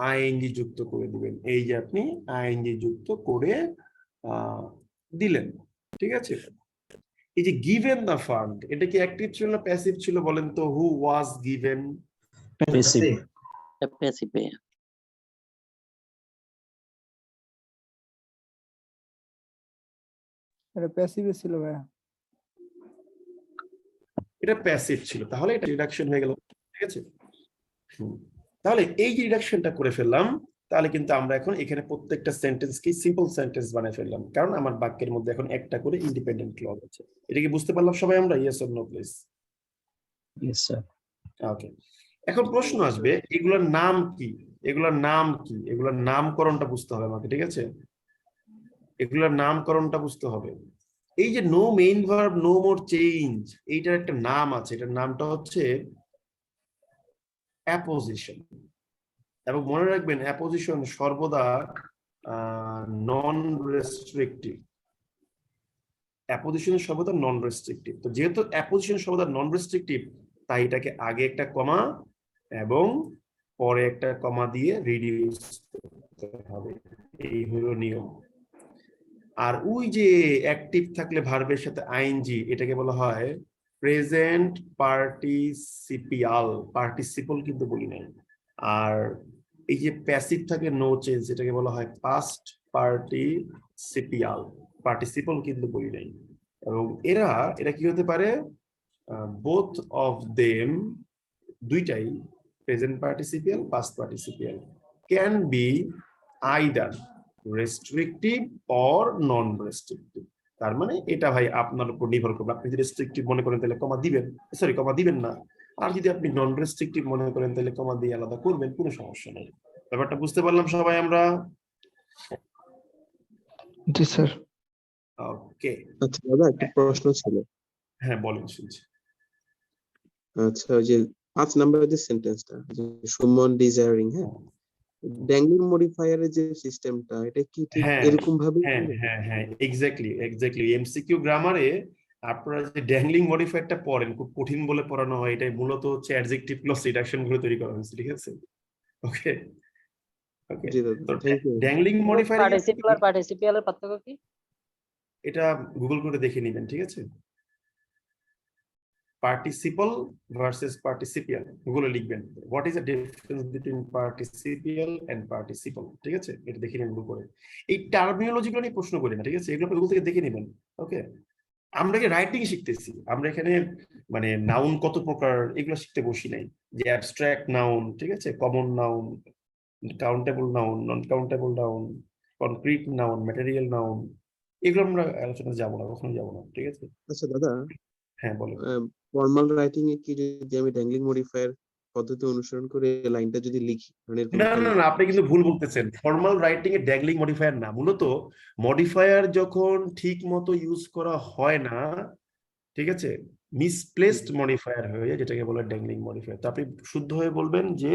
আইএনজি যুক্ত করে দিবেন। এই যে আপনি আইএনজি যুক্ত করে দিলেন, ঠিক আছে? এই যে গিভেন দ্য ফান্ড, এটা কি অ্যাক্টিভ ছিল না প্যাসিভ ছিল বলেন তো? হু ওয়াজ গিভেন? প্যাসিভ। প্যাসিভ ভাইয়া। এটা প্যাসিভ ছিল ভাইয়া। এটা প্যাসিভ ছিল, তাহলে এটা রিডাকশন হয়ে গেল, ঠিক আছে। তাহলে এই যে রিডাকশনটা করে ফেললাম, তাহলে কিন্তু আমরা এখন এখানে প্রত্যেকটা সেন্টেন্সকে সিম্পল সেন্টেন্স বানিয়ে ফেললাম, কারণ আমার বাক্যের মধ্যে এখন একটা করে ইন্ডিপেন্ডেন্ট ক্লজ আছে। এটা কি বুঝতে পারলাম সবাই আমরা? Yes or no please? Yes sir. Okay, এখন প্রশ্ন আসবে এগুলোর নাম কি, এগুলোর নাম কি, এগুলোর নামকরণটা বুঝতে হবে আমাকে, ঠিক আছে? এগুলোর নামকরণটা বুঝতে হবে। এই যে no main verb no more change, এইটার একটা নাম আছে, এটার নামটা হচ্ছে অ্যাপোজিশন। এবং মনে রাখবেন অ্যাপোজিশন সর্বদা নন রেস্ট্রিক্টিভ। অ্যাপোজিশন সর্বদা নন রেস্ট্রিক্টিভ। তো যেহেতু অ্যাপোজিশন সর্বদা নন রেস্ট্রিক্টিভ, তাই এটাকে আগে একটা কমা এবং পরে একটা কমা দিয়ে রিডিউস করতে হবে, এই হলো নিয়ম। আর ওই যে অ্যাক্টিভ থাকলে ভার্বের সাথে আইএনজি, এটাকে বলা হয় প্রেজেন্ট পার্টিসিপিয়াল, পার্টিসিপল কিন্তু বলি নাই। আর এই যে প্যাসিভ থাকে নো চেঞ্জ, এটাকে বলা হয় পাস্ট পার্টিসিপিয়াল, পার্টিসিপল কিন্তু বলি নাই। এবং এরা কি হতে পারে? বোথ অফ দেম, দুইটাই present participial past participial, can be either restrictive or non restrictive. তার মানে এটা ভাই আপনার উপর নির্ভর করবে। আপনি যদি রেস্ট্রিক্টিভ মনে করেন তাহলে কমা দিবেন, সরি কমা দিবেন না। আর যদি আপনি নন রেস্ট্রিক্টিভ মনে করেন তাহলে কমা দিয়ে আলাদা করবেন, কোনো সমস্যা নেই। ব্যাপারটা বুঝতে পারলাম সবাই আমরা? জি স্যার। ওকে, আচ্ছা দাদা, একটা প্রশ্ন ছিল। হ্যাঁ বলেন, শুনছি। আচ্ছা, ওই যে 5 নাম্বারের যে সেন্টেন্সটা, যে সুমন ডিজায়ারিং, হ্যাঁ, ড্যাংলিং মডিফায়ারের যে সিস্টেমটা, এটা কি ঠিক হ্যাঁ এরকম ভাবে? হ্যাঁ হ্যাঁ হ্যাঁ, এক্স্যাক্টলি এমসিকিউ গ্রামারে আপনারা যে ড্যাংলিং মডিফায়ারটা পড়েন, খুব কঠিন বলে পড়ানো হয়। এটাই মূলত হচ্ছে অ্যাডজেক্টিভ প্লাস রিডাকশন গুলো তৈরি করা হয়েছে, ঠিক আছে? ওকে ওকে, জি দাদা, তো thank you. Dangling modifier participle আর পার্টিসিপিয়ালের পার্থক্য কি? এটা গুগল করে দেখে নেবেন, ঠিক আছে? পার্টিসিপল ভার্সেস পার্টিসিপিয়াল, গুগলে লিখবেন what is the difference between participial and participle, ঠিক আছে? এটা দেখে নেবেন গুগল করে। এই টার্মিনোলজি গুলো নিয়ে প্রশ্ন করি না, ঠিক আছে? এগুলো গুগল থেকে দেখে নেবেন। ওকে, আমরা কি রাইটিং শিখতেছি, আমরা এখানে মানে নাউন কত প্রকার এগুলো শিখতে বসি নাই। যে অ্যাবস্ট্রাক্ট নাউন, ঠিক আছে, common noun, countable noun, non countable noun, concrete noun, material noun, এগুলো আমরা আলোচনা যাবো না, কখনো যাবো না, ঠিক আছে? আচ্ছা দাদা, হ্যাঁ বলো। ফর্মাল রাইটিং এ কি যদি আমি ড্যাংলিং মডিফায়ার পদ্ধতি অনুসরণ করে লাইনটা যদি লিখি, মানে এরকম না একটা না না, আপনি কিন্তু ভুল বলতেছেন। ফর্মাল রাইটিং এ ড্যাগলিং মডিফায়ার না, মূলত মডিফায়ার যখন ঠিক মতো ইউজ করা হয় না, ঠিক আছে, মিসপ্লেসড মডিফায়ার হয়ে যায়, যেটাকে বলে ড্যাংলিং মডিফায়ার। তো আপনি শুদ্ধ হয়ে বলবেন যে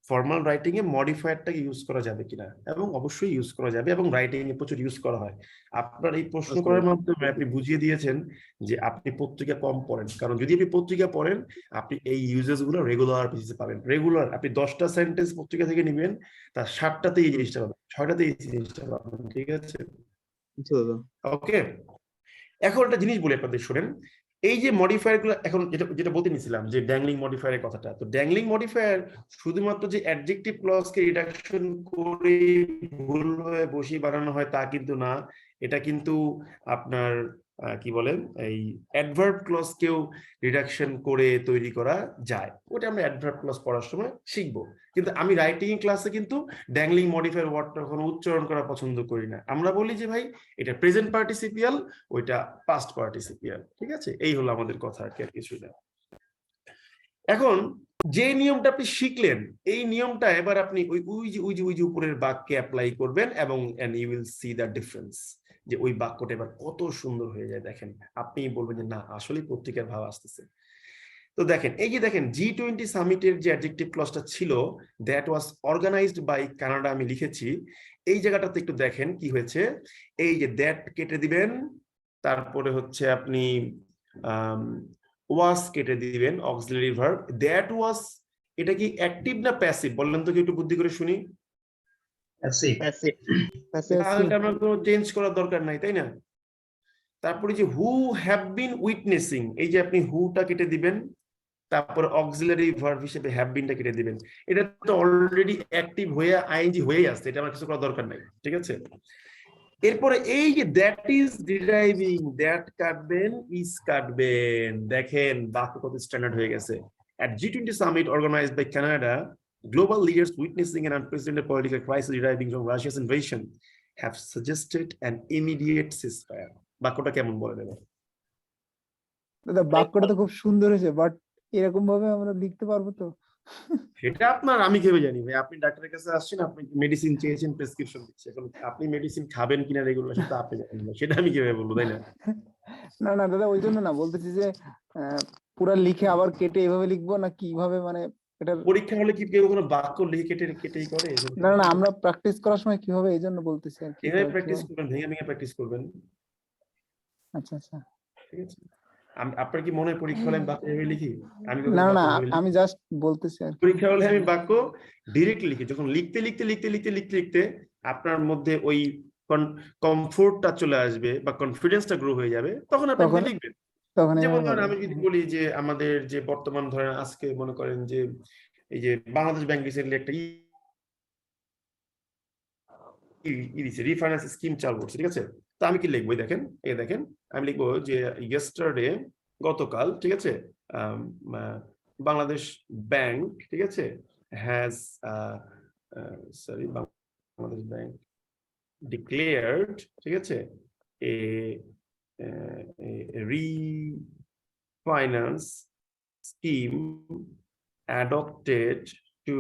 ফর্মাল রাইটিং এ মডিফায়ারটাকে ইউজ করা যাবে কিনা, এবং অবশ্যই ইউজ করা যাবে, এবং রাইটিং এ প্রচুর ইউজ করা হয়। আপনার এই প্রশ্ন আচ্ছা। করার মাধ্যমে আপনি বুঝিয়ে দিয়েছেন যে আপনি পত্রিকা কম পড়েন। কারণ যদি আপনি পত্রিকা পড়েন, আপনি এই ইউজেস গুলো রেগুলার বেসিসে পাবেন। রেগুলার আপনি 10টা সেন্টেন্স পত্রিকা থেকে নেবেন, তার 7টাতে এই জিনিসটা পাবেন, 6টাতে এই জিনিসটা পাবেন, ঠিক আছে? আচ্ছা দাদা, ওকে, এখন একটা জিনিস বলি আপনাদের, শুনেন। এই যে মডিফায়ার গুলো, এখন যেটা যেটা বলতে নিছিলাম যে ড্যাংলিং মডিফায়ারের কথাটা, তো ড্যাংলিং মডিফায়ার শুধুমাত্র যে অ্যাডজেক্টিভ ক্লজকে রিডাকশন করে ভুল হয়ে বসিয়ে বানানো হয় তা কিন্তু না। এটা কিন্তু আপনার কি বলেন, এই অ্যাডভার্ব ক্লজকেও রিডাকশন করে তৈরি করা যায়। ওটা আমরা অ্যাডভার্ব ক্লজ পড়ার সময় শিখবো। কিন্তু আমি রাইটিং ক্লাসে কিন্তু ড্যাংলিং মডিফায়ার ওয়ার্ডটা কখনো উচ্চারণ করা পছন্দ করি না। আমরা বলি যে ভাই এটা প্রেজেন্ট পার্টিসিপিয়াল, ওইটা পাস্ট পার্টিসিপিয়াল, ঠিক আছে? এই হলো আমাদের কথা, আর কি, আর কিছু না। এখন যে নিয়মটা আপনি শিখলেন, এই নিয়মটা এবার আপনি ওই যে উপরের বাক্যে অ্যাপ্লাই করবেন, এবং you will see the difference, যে ওই বাক্যটা এবার কত সুন্দর হয়ে যায়। দেখেন, আপনি বলবেন যে না, আসলে পত্রিকার ভাব আসতেছে। তো দেখেন, এই যে দেখেন G20 সামিটের যে অ্যাডজেক্টিভ ক্লজটা ছিল, that was organised by Canada, আমি লিখেছি। এই জায়গাটাতে একটু দেখেন কি হয়েছে। এই যে দ্যাট কেটে দিবেন, তারপরে হচ্ছে আপনি ওয়াজ কেটে দিবেন, অক্সিলারি ভার্ব। দ্যাট ওয়াজ, এটা কি অ্যাক্টিভ না প্যাসিভ বললেন তো, কি একটু বুদ্ধি করে শুনি। তাহলে আমরা কোনো চেঞ্জ করার দরকার নাই, তাই না? তারপরে যে হু হ্যাভ বিন উইটনেসিং, এই যে আপনি হুটা কেটে দিবেন, তারপর অক্সিলারি ভার্ব হিসেবে হ্যাভ বিনটা কেটে দিবেন। এটা তো অলরেডি অ্যাক্টিভ হয়ে আইএনজি হয়ে আসছে, এটা আমার কিছু করার দরকার নাই, ঠিক আছে? এরপরে এই যে দ্যাট ইজ ডিরাইভিং, দ্যাট কাটবেন, ইজ কাটবেন। দেখেন বাক্য কত স্ট্যান্ডার্ড হয়ে গেছে। At G20 summit organized by Canada, global leaders witnessing an unprecedented political crisis deriving from Russia's invasion have suggested an immediate ceasefire. বাক্যটা কেমন বলে দেবেন? দাদা বাক্যটা তো খুব সুন্দর হয়েছে, বাট এরকম ভাবে আমরা লিখতে পারবো তো? সেটা আপনার, আমি কিভাবে জানি ভাই? আপনি ডাক্তারের কাছে আসছেন, আপনি মেডিসিন চেয়েছেন, প্রেসক্রিপশন দিচ্ছে, এখন আপনি মেডিসিন খাবেন কিনা রেগুলার সেটা আপনি জানেন না, সেটা আমি কিভাবে বলবো, তাই না? না না দাদা, ওই জন্য না, বলতেছি যে পুরা লিখে আবার কেটে এভাবে লিখবো না কিভাবে, মানে এটা পরীক্ষা হলে কি কেউ কোনো বাক্য লিখে কেটেই করে? না না আমরা প্র্যাকটিস করার সময় কিভাবে, এই জন্য বলতেছি আর কি। এভাবে প্র্যাকটিস করবেন, ভেঙে ভেঙে প্র্যাকটিস করবেন। আচ্ছা আচ্ছা, ঠিক আছে। আপনার কি মনে হয় পরীক্ষা হলে আমি বাক্য এভাবে লিখি? আমি না না আমি জাস্ট বলতেছি আর কি। পরীক্ষা হলে আমি বাক্য ডিরেক্টলি লিখি। যখন লিখতে আপনার মধ্যে ওই কমফোর্টটা চলে আসবে বা কনফিডেন্সটা গ্রো হয়ে যাবে, তখন আপনি লিখবেন। যেমন ধরেন আমি যদি বলি যে আমাদের যে বর্তমান ধরেন আজকে মনে করেন যে এই যে বাংলাদেশ ব্যাংক রিসেন্টলি একটা রিফাইন্যান্স স্কিম চালু করছে, ঠিক আছে? তো আমি কি লিখবো? দেখেন, দেখেন আমি লিখবো যে ইয়েস্টারডে, গতকাল, ঠিক আছে, বাংলাদেশ ব্যাংক, ঠিক আছে, হ্যাজ বাংলাদেশ ব্যাংক ডিক্লেয়ার্ড, ঠিক আছে, এ refinance scheme adopted to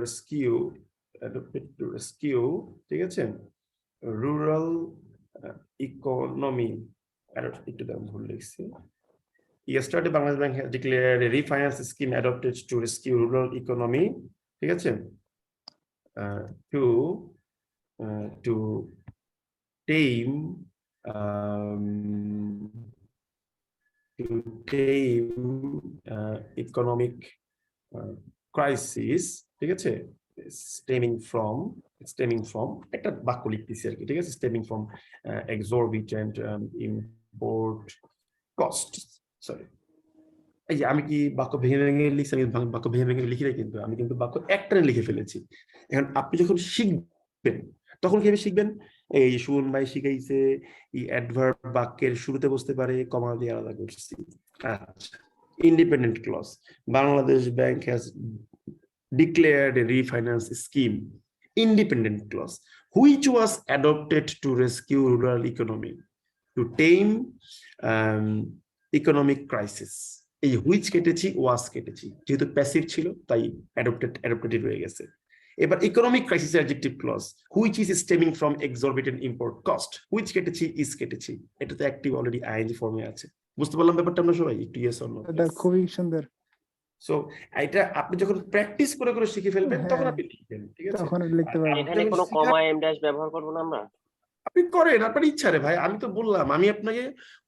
rescue, ঠিক আছে, রুরাল ইকোনমি। একটু ভুল লিখছি। Yesterday, Bangladesh Bank has declared a refinance scheme adopted to rescue rural economy, ঠিক আছে, to tame economic crisis, ঠিক আছে, stemming from একটা বাক্য লিখতেছি আর কি, ঠিক আছে, stemming from exorbitant import costs. Sorry, এই যে আমি কি বাক্য ভেঙে ভেঙে লিখছি? আমি বাক্য ভেঙে ভেঙে লিখি না, কিন্তু আমি কিন্তু বাক্য একটানে লিখে ফেলেছি। এখন আপনি যখন শিখবেন তখন কিভাবে শিখবেন? এই সুমন ভাই শিখাইছে এই অ্যাডভার্ব বাক্যের শুরুতে বসতে পারে, কমা দিয়ে আলাদা করছি। আচ্ছা, independent clause, Bangladesh bank has declared a refinance scheme, independent clause, which was adopted to rescue rural economy, to tame economic crisis. এই হুইচ কেটেছি, ওয়াজ কেটেছি, যেহেতু প্যাসিভ ছিল তাই অ্যাডপ্টেড হয়ে গেছে। এবার economic crisis adjective clause, which is stemming from exorbitant import cost, which কেটেছি, ইজ কেটেছি, এটা তো অ্যাক্টিভ অলরেডি আইএনজি ফর্মে আছে। বুঝতে পারলাম ব্যাপারটা আমরা সবাই? একটু ইয়েস অর নো? এটা খুবই সুন্দর। সো এটা আপনি যখন প্র্যাকটিস করে করে শিখে ফেলবেন তখন আপনি লিখবেন, ঠিক আছে, তখন লিখতে পারবেন। এখানে কোনো কমা এম ড্যাশ ব্যবহার করব না আমরা? আপনি করেন, আপনার ইচ্ছা রে ভাই। আমি তো বললাম, আমি আপনাকে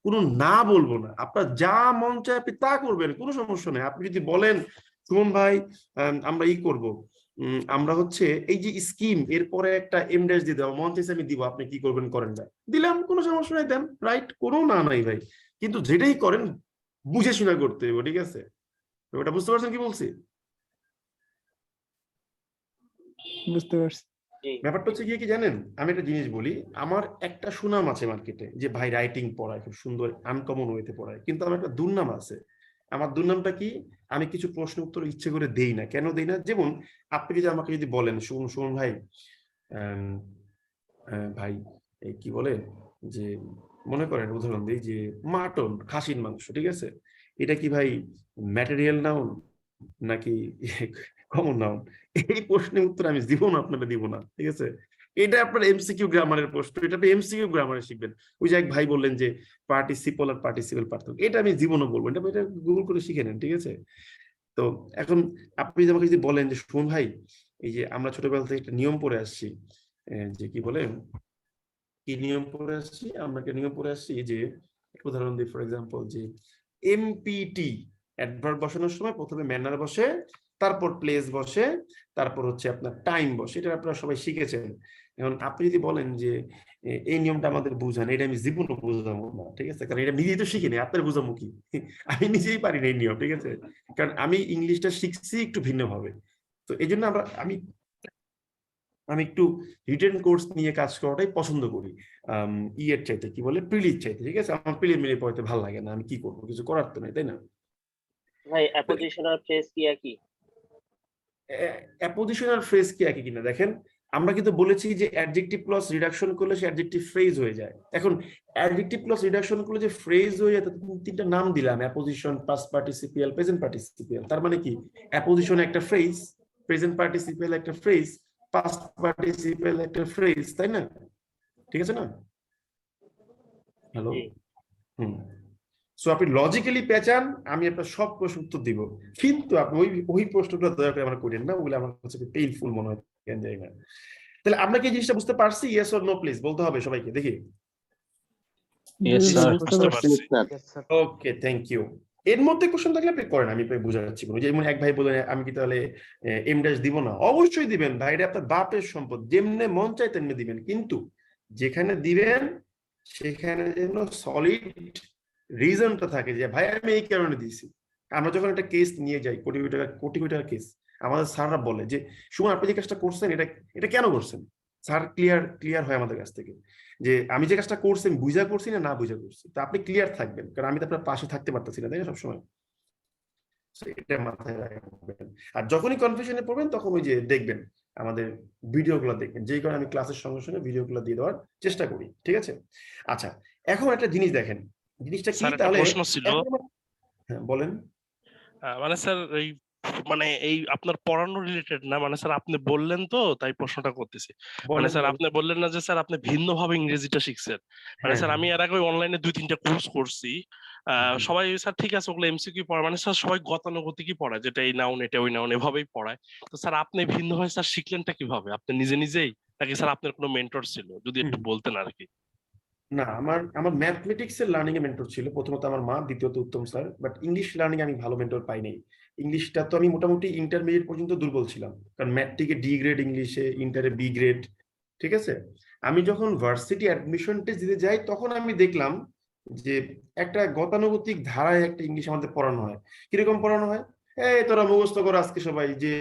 কোনো না বলবো না, আপনার যা মন চায় আপনি তা করবেন, কোনো সমস্যা নেই। আপনি যদি বলেন সুমন ভাই আমরা করব, আমরা হচ্ছে এই যে স্কিম এরপরে একটা এম ড্যাশ দিয়ে দেওয়া মন চাইছে আমি দিব, আপনি কি করবেন করেন, না দিলাম, কোনো সমস্যা নাই, দেন, রাইট, কোনো না নাই ভাই। কিন্তু যেটাই করেন বুঝে শুনে করতে হবে, ঠিক আছে? ওটা বুঝতে পারছেন কি বলছি? বুঝতে পারছি। ব্যাপারটা হচ্ছে কি জানেন, আমি একটা জিনিস বলি, আমার একটা সুনাম আছে মার্কেটে যে ভাই রাইটিং পড়ায়, খুব সুন্দর আনকমন ওয়েতে পড়ায়, কিন্তু আমার একটা দুর্নাম আছে। আমার দুর্নামটা কি? আমি কিছু প্রশ্ন উত্তর ইচ্ছে করে দেই না। কেন দেই না? যেমন আপনি যদি আমাকে যদি বলেন সুমন ভাই, ভাই এই কি বলে যে, মনে করেন উদাহরণ দিই যে মাটন, খাসির মাংস, ঠিক আছে, এটা কি ভাই ম্যাটেরিয়াল নাউন নাকি কমন নাউন? এই প্রশ্নের উত্তর আমি দিব না, আপনাকে দিব না, ঠিক আছে? এটা আপনার এমসিকিউ গ্রামারের প্রশ্ন, এটা আপনি এমসিকিউ গ্রামারে শিখবেন। ওই যে এক ভাই বললেন যে পার্টিসিপল আর পার্টিসিপল পার্থক্য, এটা আমি জীবনও বলবো, এটা গুগল করে শিখে নেন, ঠিক আছে? তো এখন আপনি আমাকে যদি বলেন যে সুমন ভাই, এই যে আমরা ছোটবেলা থেকে একটা নিয়ম পড়ে আসছি, যে কি বলে, কি নিয়ম পড়ে আসছি আমরা, নিয়ম পড়ে আসছি যে, উদাহরণ দিই ফর এক্সাম্পল, যে এমপিটি অ্যাডভার্ব বসানোর সময় প্রথমে ম্যানার বসে, তারপর প্লেস বসে, তারপর হচ্ছে আপনার টাইম বসে। এটা আপনারা সবাই শিখেছেন। এখন আপনি যদি বলেন যে এই নিয়মটা আমাদের বুঝান, এটা আমি জীবনও বুঝাবো না, ঠিক আছে? কারণ এটা নিজেই তো শিখিনি, আপনার বুঝাবো কি? আমি নিজেই পারি না এই নিয়ম, ঠিক আছে? কারণ আমি ইংলিশটা শিখছি একটু ভিন্ন ভাবে। তো এই জন্য আমি আমি একটু রিটেন কোর্স নিয়ে কাজ করাটাই পছন্দ করি, ইয়ের চাইতে, কি বলে, প্রিলির চাইতে। ঠিক আছে, আমার প্রিলিমিনারি পড়তে ভালো লাগে না, আমি কি করবো, কিছু করার তো নেই, তাই না? ভাই অ্যাপোজিশন আর ফ্রেজ কি একই? অ্যাপোজিশন আর ফ্রেজ কি একই কিনা দেখেন, আমরা কিন্তু বলেছি যে অ্যাডজেক্টিভ প্লাস রিডাকশন করলে সে অ্যাডজেক্টিভ ফ্রেজ হয়ে যায়। এখন অ্যাডজেক্টিভ প্লাস রিডাকশন করলে যে ফ্রেজ হয়ে যায়, তাতে তিনটা নাম দিলাম, অ্যাপোজিশন, পাস্ট পার্টিসিপিয়াল, প্রেজেন্ট পার্টিসিপিয়াল। তার মানে কি, অ্যাপোজিশন একটা ফ্রেজ, প্রেজেন্ট পার্টিসিপিয়াল একটা ফ্রেজ, পাস্ট পার্টিসিপিয়াল একটা ফ্রেজ, তাই না? ঠিক আছে না? হ্যালো, সো আপনি লজিক্যালি পেঁচান, আমি আপনার সব প্রশ্ন উত্তর দিব, কিন্তু আপনি ওই প্রশ্নগুলো দয়া করে আমার করেন না, ওগুলো আমার কাছে পেইনফুল মনে হয়, কেন জানি না। তাহলে আমরা কি জিনিসটা বুঝতে পারছি? ইয়েস অর নো প্লিজ বলতে হবে সবাইকে, দেখি। ওকে, থ্যাংক ইউ। এর মধ্যে কোশ্চেন থাকলে আপনি করেন, আমি বুঝা যাচ্ছি। যেমন এক ভাই বলেন আমি কি তাহলে এম ড্যাশ দিব না? অবশ্যই দিবেন ভাই, এটা আপনার বাপের সম্পদ, যেমনে মন চায় তেমনি দিবেন, কিন্তু যেখানে দিবেন সেখানে যেন সলিড রিজনটা থাকে, যে ভাই আমি এই কারণে দিয়েছি। আমরা যখন একটা কেস নিয়ে যাই, কোটি কোটি টাকার কেস, আমাদের স্যাররা বলে যে সুমন আপনি যে কাজটা করছেন এটা কেন করছেন? স্যার ক্লিয়ার হয় আমাদের কাছ থেকে যে আমি যে কাজটা করছি আমি বুঝা করছি না বুঝা করছি। তো আপনি ক্লিয়ার থাকবেন, কারণ আমি তো আপনার পাশে থাকতে পারতেছি না, তাই না, সবসময়। এটা মাথায় রাখবেন। আর যখনই কনফিউশনে পড়বেন তখন ওই যে দেখবেন আমাদের ভিডিওগুলো দেখবেন, যেই কারণে আমি ক্লাসের সঙ্গে সঙ্গে ভিডিওগুলো দিয়ে দেওয়ার চেষ্টা করি। ঠিক আছে, আচ্ছা এখন একটা জিনিস দেখেন, জিনিসটা কি তাহলে? প্রশ্ন ছিল, হ্যাঁ বলেন। মানে স্যার এই আপনার পড়ানো রিলেটেড না, মানে স্যার আপনি বললেন তো তাই প্রশ্নটা করতেছি। মানে স্যার আপনি বললেন না যে স্যার আপনি ভিন্নভাবে ইংরেজিটা শিখছেন? মানে স্যার আমি এর আগে অনলাইনে 2-3টা কোর্স করছি, সবাই স্যার ঠিক আছে ওগুলো এমসিকিউ পড়ায়, মানে স্যার সবাই গতানুগতিকই পড়ায়, যেটা এই নাউন এটা ওই নাউন এভাবেই পড়ায়। তো স্যার আপনি ভিন্নভাবে স্যার শিখলেনটা কিভাবে? আপনি নিজেই নাকি স্যার আপনার কোনো মেন্টর ছিল? যদি একটু বলতেন আর কি। না, আমার ম্যাথমেটিক্স এর লার্নিং এ মেন্টর ছিল, প্রথমত আমার মা, দ্বিতীয়ত উত্তম স্যার। বাট ইংলিশ লার্নিং আমি ভালো মেন্টর পাই নাই। ইংলিশটা তো আমি মোটামুটি ইন্টারমিডিয়েট পর্যন্ত দুর্বল ছিলাম, কারণ ম্যাট্রিকে ডি গ্রেড ইংলিশে, ইন্টারে বি গ্রেড। ঠিক আছে, আমি যখন ভার্সিটি অ্যাডমিশন টেস্ট দিতে যাই তখন আমি দেখলাম যে একটা গতানুগতিক ধারায় একটা ইংলিশ আমাদের পড়ানো হয়। কিরকম পড়ানো হয়? এই তোরা মুখস্থ করো আজকে সবাই, যে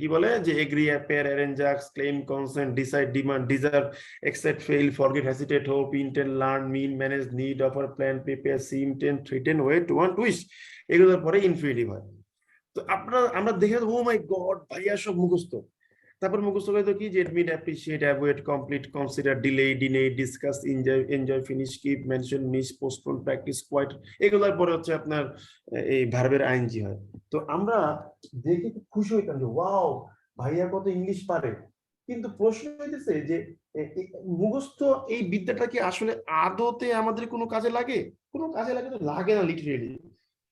কি বলে, যে agree, appear, arrange ask, claim, consent, decide, demand, deserve, accept, fail, forget, hesitate, hope, intend, learn, mean, manage, need, offer, plan, prepare, see, intend, threaten, wait, want, wish, এগুলোর পরে ইনফিনিটিভ হয়। তো আমরা দেখে ও মাই গড ভাইয়া সব মুখস্থ। তারপর মুখস্থ করে তো কি, যে admit, appreciate, avoid, complete, consider, delay, deny, discuss, enjoy, finish, keep, mention, miss, postpone, practise, quit, এগুলোর পরে হচ্ছে আপনার এই ভার্বের আইএনজি হয়। তো আমরা দেখে খুব খুশি হইতাম যে ওয়াও ভাইয়া কত ইংলিশ পারে। কিন্তু প্রশ্ন হইতেছে যে মুখস্থ এই বিদ্যাটা কি আসলে আদতে আমাদের কোনো কাজে লাগে? কোনো কাজে লাগে তো লাগে না লিটারেলি।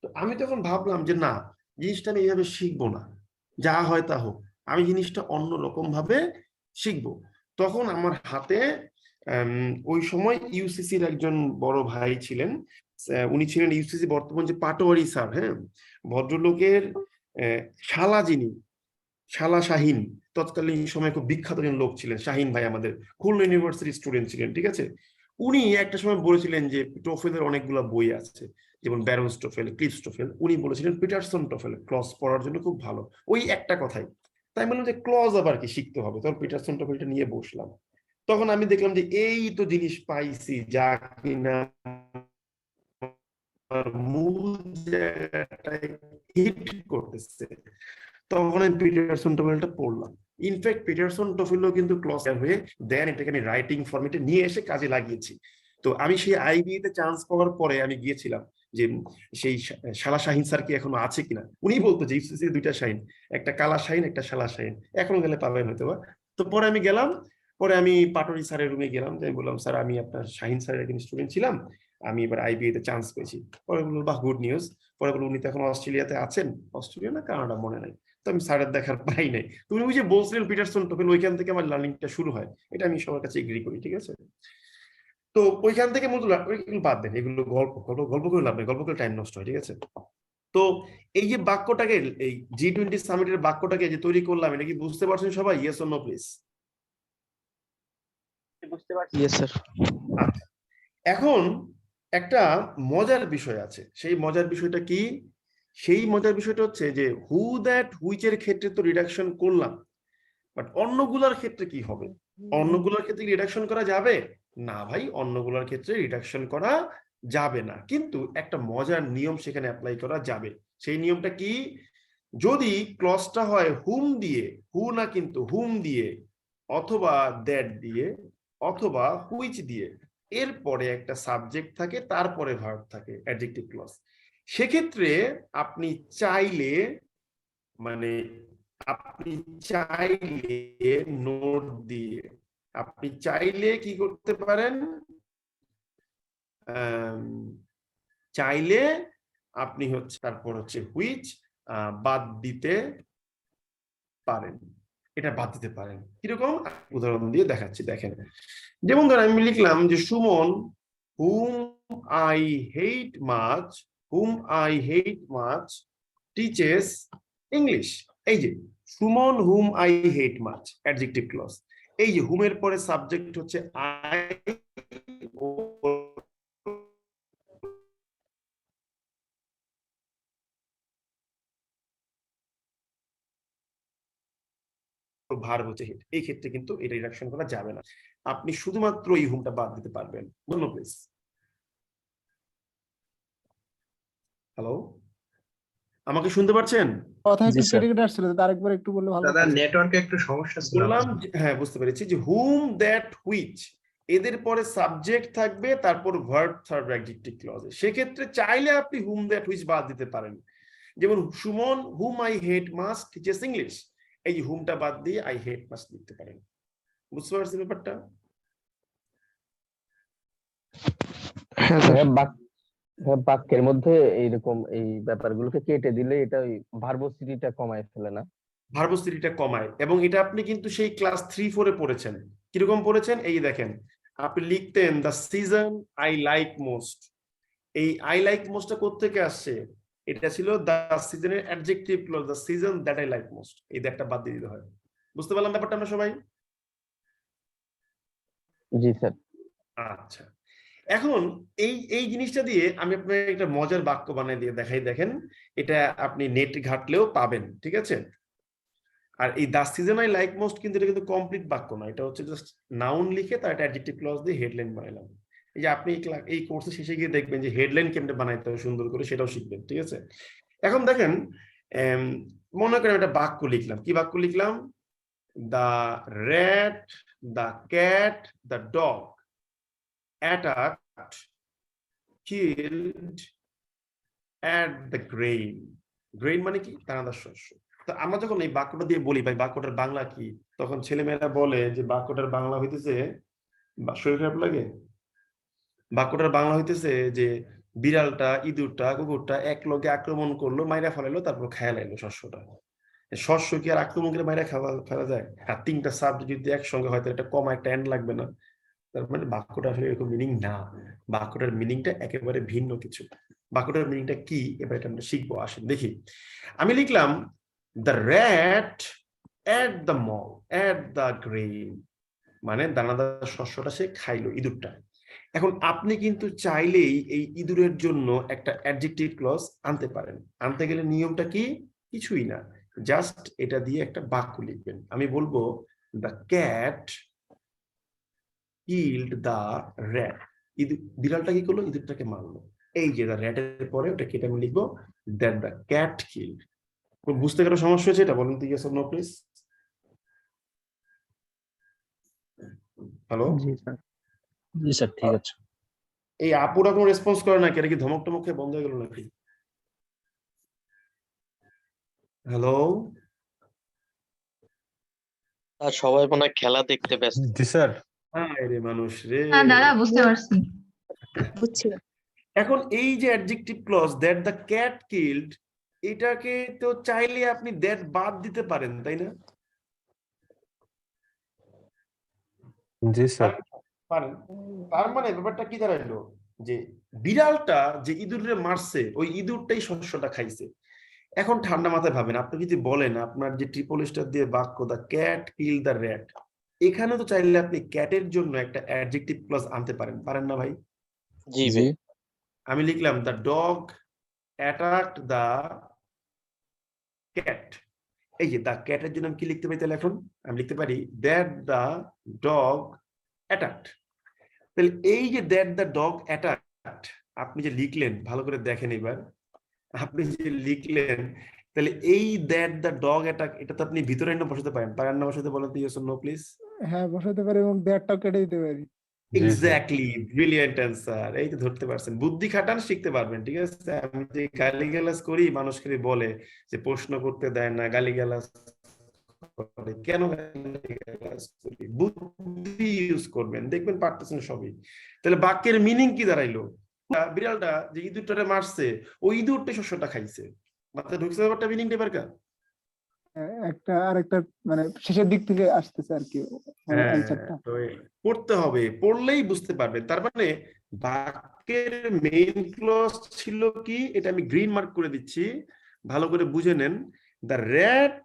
তো আমি তখন ভাবলাম যে না, জিনিসটা আমি এইভাবে শিখবো না, যা হয় তা হোক, আমি জিনিসটা অন্যরকম ভাবে শিখবো। তখন আমার হাতে ওই সময় ইউসিসির একজন বড় ভাই ছিলেন, উনি ছিলেন ইউসিসি বর্তমান যে পাটোয়ারি স্যার, হ্যাঁ, ভদ্রলোকের শালা, যিনি শালা শাহিন, তৎকালীন সময় খুব বিখ্যাত একজন লোক ছিলেন শাহিন ভাই, আমাদের খুলনা ইউনিভার্সিটির স্টুডেন্ট ছিলেন। ঠিক আছে, উনি একটা সময় বলেছিলেন যে টোফেলের অনেকগুলো বই আছে, যেমন ব্যারন্স টোফেল, ক্লিপস টোফেল, উনি বলেছিলেন পিটারসন টোফেল ক্লজ পড়ার জন্য খুব ভালো। ওই একটা কথাই, তাই বললাম যে ক্লজ আবার কি শিখতে হবে, তখন পিটারসন টোফেলটা নিয়ে বসলাম। তখন আমি দেখলাম যে এই তো জিনিস পাইছি যা কিনা মূল জায়গাটায় হিট করতেছে। তখন আমি পিটারসন টোফেলটা পড়লাম। ইনফ্যাক্ট পিটারসন টোফেলও কিন্তু ক্লজ হয়ে দেন এটাকে আমি রাইটিং ফরম্যাটে নিয়ে এসে কাজে লাগিয়েছি। তো আমি সেই আইবিএ তে চান্স পাওয়ার পরে আমি গিয়েছিলাম যে সেই শালা শাহিন স্যার কি এখনো আছে কিনা। উনি বলতো যে ইউসিসি 2টা শাহিন, একটা কালা শাহিন একটা শালা শাহিন, এখনো গেলে পাবেন হয়তো বা। তো পরে আমি গেলাম, পরে আমি পাটোয়ারি স্যারের রুমে গেলাম, যে বললাম স্যার আমি আপনার শাহিন স্যারের একজন স্টুডেন্ট ছিলাম, আমি এবার আইবিএ তে চান্স পেয়েছি। পরে বললো বাহ, গুড নিউজ। পরে বললো উনি তো এখন অস্ট্রেলিয়াতে আছেন, অস্ট্রেলিয়া না কানাডা মনে নাই, তো আমি স্যারের দেখার পাই নাই। তুমি ওই যে বলছিলেন পিটারসন টোফেল, ওইখান থেকে আমার লার্নিংটা শুরু হয়, এটা আমি সবার কাছে এগ্রি করি। ঠিক আছে, তো ওইখান থেকে মূলত এগুলো বাদ দেন, এগুলো গল্প করে লাভ নেই, গল্প করে টাইম নষ্ট হয়। ঠিক আছে, তো এই যে বাক্যটাকে, এই G20 সামিটের বাক্যটাকে যে তৈরি করলাম, এটা কি বুঝতে পারছেন সবাই? Yes or no please? বুঝতে পারছি। Yes sir. আচ্ছা, এখন একটা মজার বিষয় আছে, সেই মজার বিষয়টা কি? সেই মজার বিষয়টা হচ্ছে যে হু দ্যাট হুইচ এর ক্ষেত্রে তো রিডাকশন করলাম, বাট অন্যগুলার ক্ষেত্রে কি হবে? অন্যগুলার ক্ষেত্রে রিডাকশন করা যাবে না ভাই, অন্যগুলার ক্ষেত্রে রিডাকশন করা যাবে না, কিন্তু একটা মজার নিয়ম সেখানে অ্যাপ্লাই করা যাবে। সেই নিয়মটা কি? যদি ক্লজটা হয় হুম দিয়ে, হু না কিন্তু হুম দিয়ে, অথবা দ্যাট দিয়ে, অথবা হুইচ দিয়ে, এরপরে একটা সাবজেক্ট থাকে, তারপরে ভার্ব থাকে, অ্যাডজেক্টিভ ক্লজ, সেক্ষেত্রে আপনি চাইলে মানে আপনি চাইলে নোট দিয়ে আপনি চাইলে কি করতে পারেন, চাইলে আপনি হচ্ছে তারপর হচ্ছে হুইচ বাদ দিতে পারেন, এটা বাদ দিতে পারেন। কিরকম উদাহরণ দিয়ে দেখাচ্ছি, দেখেন। যেমন ধর আমি লিখলাম যে Suman whom I hate much, whom I hate much teaches English. এই যে Suman whom I hate much, adjective clause. এই যে হুমের পরে সাবজেক্ট হচ্ছে আই, ভার্ব হচ্ছে হেট। এই ক্ষেত্রে কিন্তু এটা রিডাকশন করা যাবে না, আপনি শুধুমাত্র এই হুমটা বাদ দিতে পারবেন। ধন্যবাদ প্লিজ। হ্যালো, আমাকে শুনতে পাচ্ছেন? কথা একটু কেটে কেটে আসছিল, তো আরেকবার একটু বললে ভালো দাদা হতো। নেটওয়ার্কে একটু সমস্যা ছিল। বললাম হ্যাঁ, বুঝতে পেরেছি যে হুম দ্যাট হুইচ, এদের পরে সাবজেক্ট থাকবে, তারপর ভার্ব থাকবে অ্যাডজেক্টিভ ক্লজে। সেক্ষেত্রে চাইলে আপনি হুম দ্যাট হুইচ বাদ দিতে পারেন। যেমন Suman whom I hate must teaches English, এই যে হুমটা বাদ দিয়ে আই হেট মাস্ট লিখতে পারেন। বুঝতে পারছেন ব্যাপারটা? বাক্যের মধ্যে এইরকম এই ব্যাপারগুলোকে কেটে দিলে এটা ওই ভার্বোসিটিটা কমায় ফেলে না? ভার্বোসিটিটা কমায়, এবং এটা আপনি কিন্তু সেই ক্লাস 3-4 পড়েছেন। কিরকম পড়েছেন? এই দেখেন, আপনি লিখতেন the season I like most. এই আই লাইক মোস্টটা কোত্থেকে আসছে? এটা ছিল দ্য সিজনের adjective clause, the season that I like most. এই দ্যাটটা বাদ দিয়ে দিতে হয়। বুঝতে পারলাম ব্যাপারটা আমরা সবাই? জি স্যার। আচ্ছা, এখন এই এই জিনিসটা দিয়ে আমি আপনাকে একটা মজার বাক্য বানিয়ে দিয়ে দেখাই, দেখেন। এটা আপনি নেট ঘাটলেও পাবেন, ঠিক আছে? আর এই the season I like most কিন্তু এটা কিন্তু কমপ্লিট বাক্য না, এটা হচ্ছে জাস্ট নাউন লিখে তার একটা অ্যাডজেক্টিভ ক্লজ দিয়ে হেডলাইন বানাইলাম। এই যে আপনি এই কোর্সে শেষে গিয়ে দেখবেন যে হেডলাইন কেমনে বানাইতে হবে সুন্দর করে, সেটাও শিখবেন, ঠিক আছে? এখন দেখেন, মনে করেন একটা বাক্য লিখলাম। কি বাক্য লিখলাম? The rat, the cat, the dog attacked, killed at the grain. Grain মানে কি? দানাদার শস্য। তো আমরা যখন এই বাক্যটা দিয়ে বলি ভাই বাক্যটার বাংলা কি, তখন ছেলেমেয়েরা বলে যে বাক্যটার বাংলা হইতেছে, শরীর খারাপ লাগে, বাক্যটার বাংলা হইতেছে যে বিড়ালটা ইঁদুরটা কুকুরটা এক লগে আক্রমণ করলো, মাইরা ফেলাইলো, তারপর খেয়া লাইলো শস্যটা। শস্য কি আর আক্রমণ করে মাইরা ফেলা যায়? আর তিনটা সাবজেক্ট যদি একসঙ্গে হয় তাহলে একটা কমা একটা এন্ড লাগবে না? তার মানে বাক্যটা আসলে এরকম মিনিং না, বাক্যটার মিনিংটা একেবারে ভিন্ন কিছু। বাক্যটার মিনিংটা কি এবার এটা আমরা শিখবো, আসেন দেখি। আমি লিখলাম the rat at the mall at the grain, মানে দানাদার শস্যটা সে খাইলো, ইঁদুরটা। এখন আপনি কিন্তু চাইলেই এই ইঁদুরের জন্য একটা অ্যাডজেক্টিভ ক্লজ আনতে পারেন। আনতে গেলে নিয়মটা কি? কিছুই না, জাস্ট এটা দিয়ে একটা বাক্য লিখবেন। আমি বলবো the cat killed the rat, বিড়ালটা কি করলো? ইঁদুরটাকে মারলো। এই যে দ্য র্যাটের পরে ওটা কেটে আমি লিখবো দ্যাট দ্য ক্যাট কিল্ড। বুঝতে গেলে সমস্যা হয়েছে এটা? বলেন তো yes or no please. Hello, জি স্যার। জি স্যার, ঠিক আছে। এই আপুরা কোনো রেসপন্স করে না, এটা কি ধমক টমক খেয়ে বন্ধ হয়ে গেল নাকি? হ্যালো, আর সবাই মনে হয় খেলা দেখতে ব্যস্ত। জি স্যার। রে মানুষ রে। দাদা বুঝতে পারছি। এখন এই যে adjective clause that the cat killed, এটাকে তো চাইলে আপনি দ্যাট বাদ দিতে পারেন, তাই না? জি স্যার। পারেন। তার মানে ব্যাপারটা কি দাঁড়াইলো, যে বিড়ালটা যে ইঁদুরে মারছে, ওই ইঁদুরটাই শস্যটা খাইছে। এখন ঠান্ডা মাথায় ভাবেন, আপনি যদি বলেন আপনার যে ট্রিপল স্টার দিয়ে বাক্য the cat kill the rat, এখানে তো চাইলে আপনি ক্যাটের জন্য একটা অ্যাডজেক্টিভ ক্লজ আনতে পারেন, পারেন না ভাই? জি ভাই। আমি লিখলাম the dog attacked the cat, এই যে দ্য ক্যাটের জন্য আমি কি লিখতে পারি তাহলে এখন আমি লিখতে পারি দ্যাট দ্য ডগ অ্যাটাকড। তাহলে এই যে দ্যাট দ্য ডগ অ্যাটাকড আপনি যে লিখলেন ভালো করে দেখেন এবার, আপনি যে লিখলেন তাহলে এই দ্যাট দ্য ডগ অ্যাটাক এটা তো আপনি ভিতরে না বসাতে পারেন না বসাতে বলেন তো ইয়েস অর নো প্লিজ? হ্যাঁ বসাতে পারি এবং দেড়টাও কেটে দিতে পারি। Exactly, brilliant answer. এই তো ধরতে পারছেন, বুদ্ধি খাটান শিখতে পারবেন। ঠিক আছে, আমি যে গালিগালাজ করি মানুষকে বলে যে প্রশ্ন করতে দেয় না, গালিগালাজ করে, কেন গালিগালাজ করি? বুদ্ধি ইউজ করবেন, দেখবেন পারতেছেন সবই। তাহলে বাক্যের মিনিং কি দাঁড়াইলো? বিড়ালটা যে ইঁদুরটারে মারছে ওই ইঁদুরটা শস্যটা খাইছে, মাথায় ঢুকছে ব্যাপারটা, মিনিংটা এবার কা? একটা আরেকটা মানে শেষের দিক থেকে আসতেছে আর কি অ্যানসারটা। তো পড়তে হবে, পড়লেই বুঝতে পারবেন। তার মানে বাক্যের মেইন ক্লজ ছিল কি, এটা আমি গ্রিন মার্ক করে দিচ্ছি, ভালো করে বুঝে নেন। The rat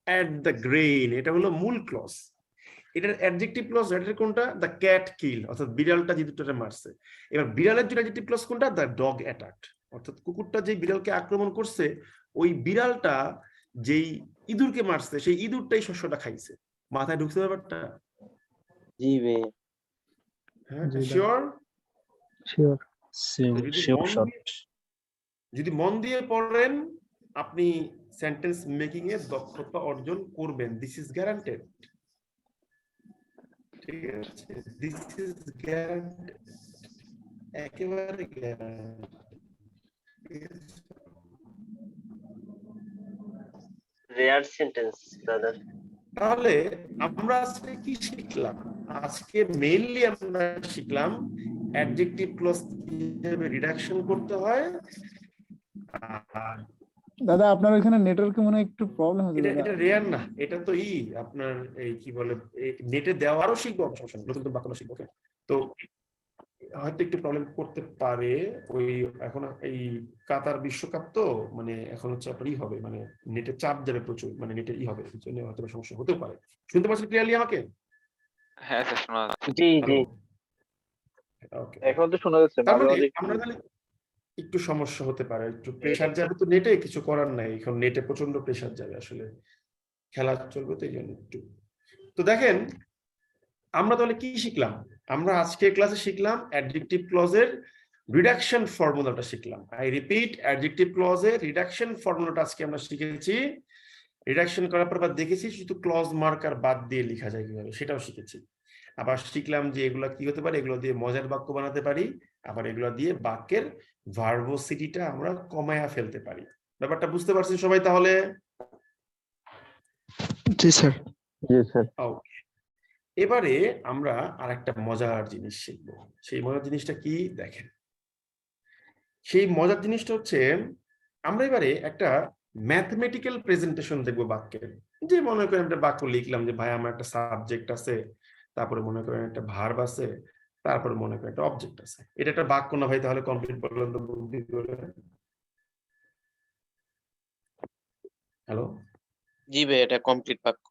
at the grain, এটা হলো মূল ক্লজ। এটার অ্যাডজেক্টিভ ক্লজ র্যাটের কোনটা? দ্য ক্যাট কিল, অর্থাৎ বিড়ালটা যে দুটোরে মারছে। এবার বিড়ালের যে অ্যাডজেক্টিভ ক্লজ কোনটা? দ্য ডগ অ্যাটাকড, অর্থাৎ কুকুরটা যে বিড়ালকে আক্রমণ করছে ওই বিড়ালটা যেই ইঁদুরকে মারছে সেই ইঁদুরটাই শস্যটা খাইছে। মাথায় ঢুকছে ব্যাপারটা? জি ভাই। হ্যাঁ, শিওর? যদি মন দিয়ে পড়েন আপনি সেন্টেন্স মেকিং এ দক্ষতা অর্জন করবেন, দিস ইজ গ্যারান্টেড। ঠিক আছে, দিস ইজ গ্যারান্টেড, একেবারে গ্যারান্টেড। Rare sentence brother. তাহলে আমরা আজকে কি শিখলাম? আজকে মেইনলি আমরা শিখলাম অ্যাডজেক্টিভ ক্লজ কিভাবে রিডাকশন করতে হয়। দাদা আপনার এখানে নেটওয়ার্কে মনে হয় একটু প্রবলেম হচ্ছে। এটা রেয়ার না, এটা তো আপনার এই কি বলে নেটে দেওয়ারও শিখবো, সমস্যা নেই, নতুন বাক্য শিখবো। তো হয়তো একটু প্রবলেম করতে পারে, ওই এখন এই কাতার বিশ্বকাপ তো মানে এখন হচ্ছে আপনার হবে, মানে নেটে চাপ যাবে প্রচুর, মানে নেটের হবে, এই জন্য হয়তো সমস্যা হতে পারে। শুনতে পাচ্ছেন ক্লিয়ারলি আমাকে? হ্যাঁ স্যার শোনা যাচ্ছে। জি জি, ওকে, এখন তো শোনা যাচ্ছে। তার মানে আমরা তাহলে একটু সমস্যা হতে পারে, একটু প্রেসার যাবে তো নেটে, কিছু করার নাই, এখন নেটে প্রচন্ড প্রেসার যাবে, আসলে খেলা চলবে তো এই জন্য একটু। তো দেখেন আমরা তাহলে কি শিখলাম? আমরা আজকে ক্লাসে শিখলাম অ্যাডজেক্টিভ ক্লজের রিডাকশন ফর্মুলাটা শিখলাম। আই রিপিট, অ্যাডজেক্টিভ ক্লজের রিডাকশন ফর্মুলাটা আজকে আমরা শিখেছি। রিডাকশন করার পর দেখেছি শুধু ক্লজ মার্কার বাদ দিয়ে লেখা যায় কিভাবে, সেটাও শিখেছি। আবার শিখলাম যে এগুলা কি হতে পারে, এগুলো দিয়ে মজার বাক্য বানাতে পারি, আবার এগুলো দিয়ে বাক্যের ভার্বোসিটিটা আমরা কমায়া ফেলতে পারি। ব্যাপারটা বুঝতে পারছেন সবাই তাহলে? জি স্যার। জি স্যার। ওকে, এবারে আমরা আরেকটা মজার জিনিস শিখবো। সেই মজার জিনিসটা কি দেখেন, সেই মজার জিনিসটা হচ্ছে আমরা এবারে একটা ম্যাথমেটিক্যাল প্রেজেন্টেশন দেখবো বাক্যের। যে মনে করেন একটা বাক্য লিখলাম যে ভাই আমার একটা সাবজেক্ট আছে, তারপরে মনে করেন একটা ভার্ব আছে, তারপরে মনে করেন একটা অবজেক্ট আছে। এটা একটা বাক্য না ভাই? তাহলে কমপ্লিট করলেন তো বুদ্ধি করে। হ্যালো, জি ভাই, এটা কমপ্লিট বাক্য।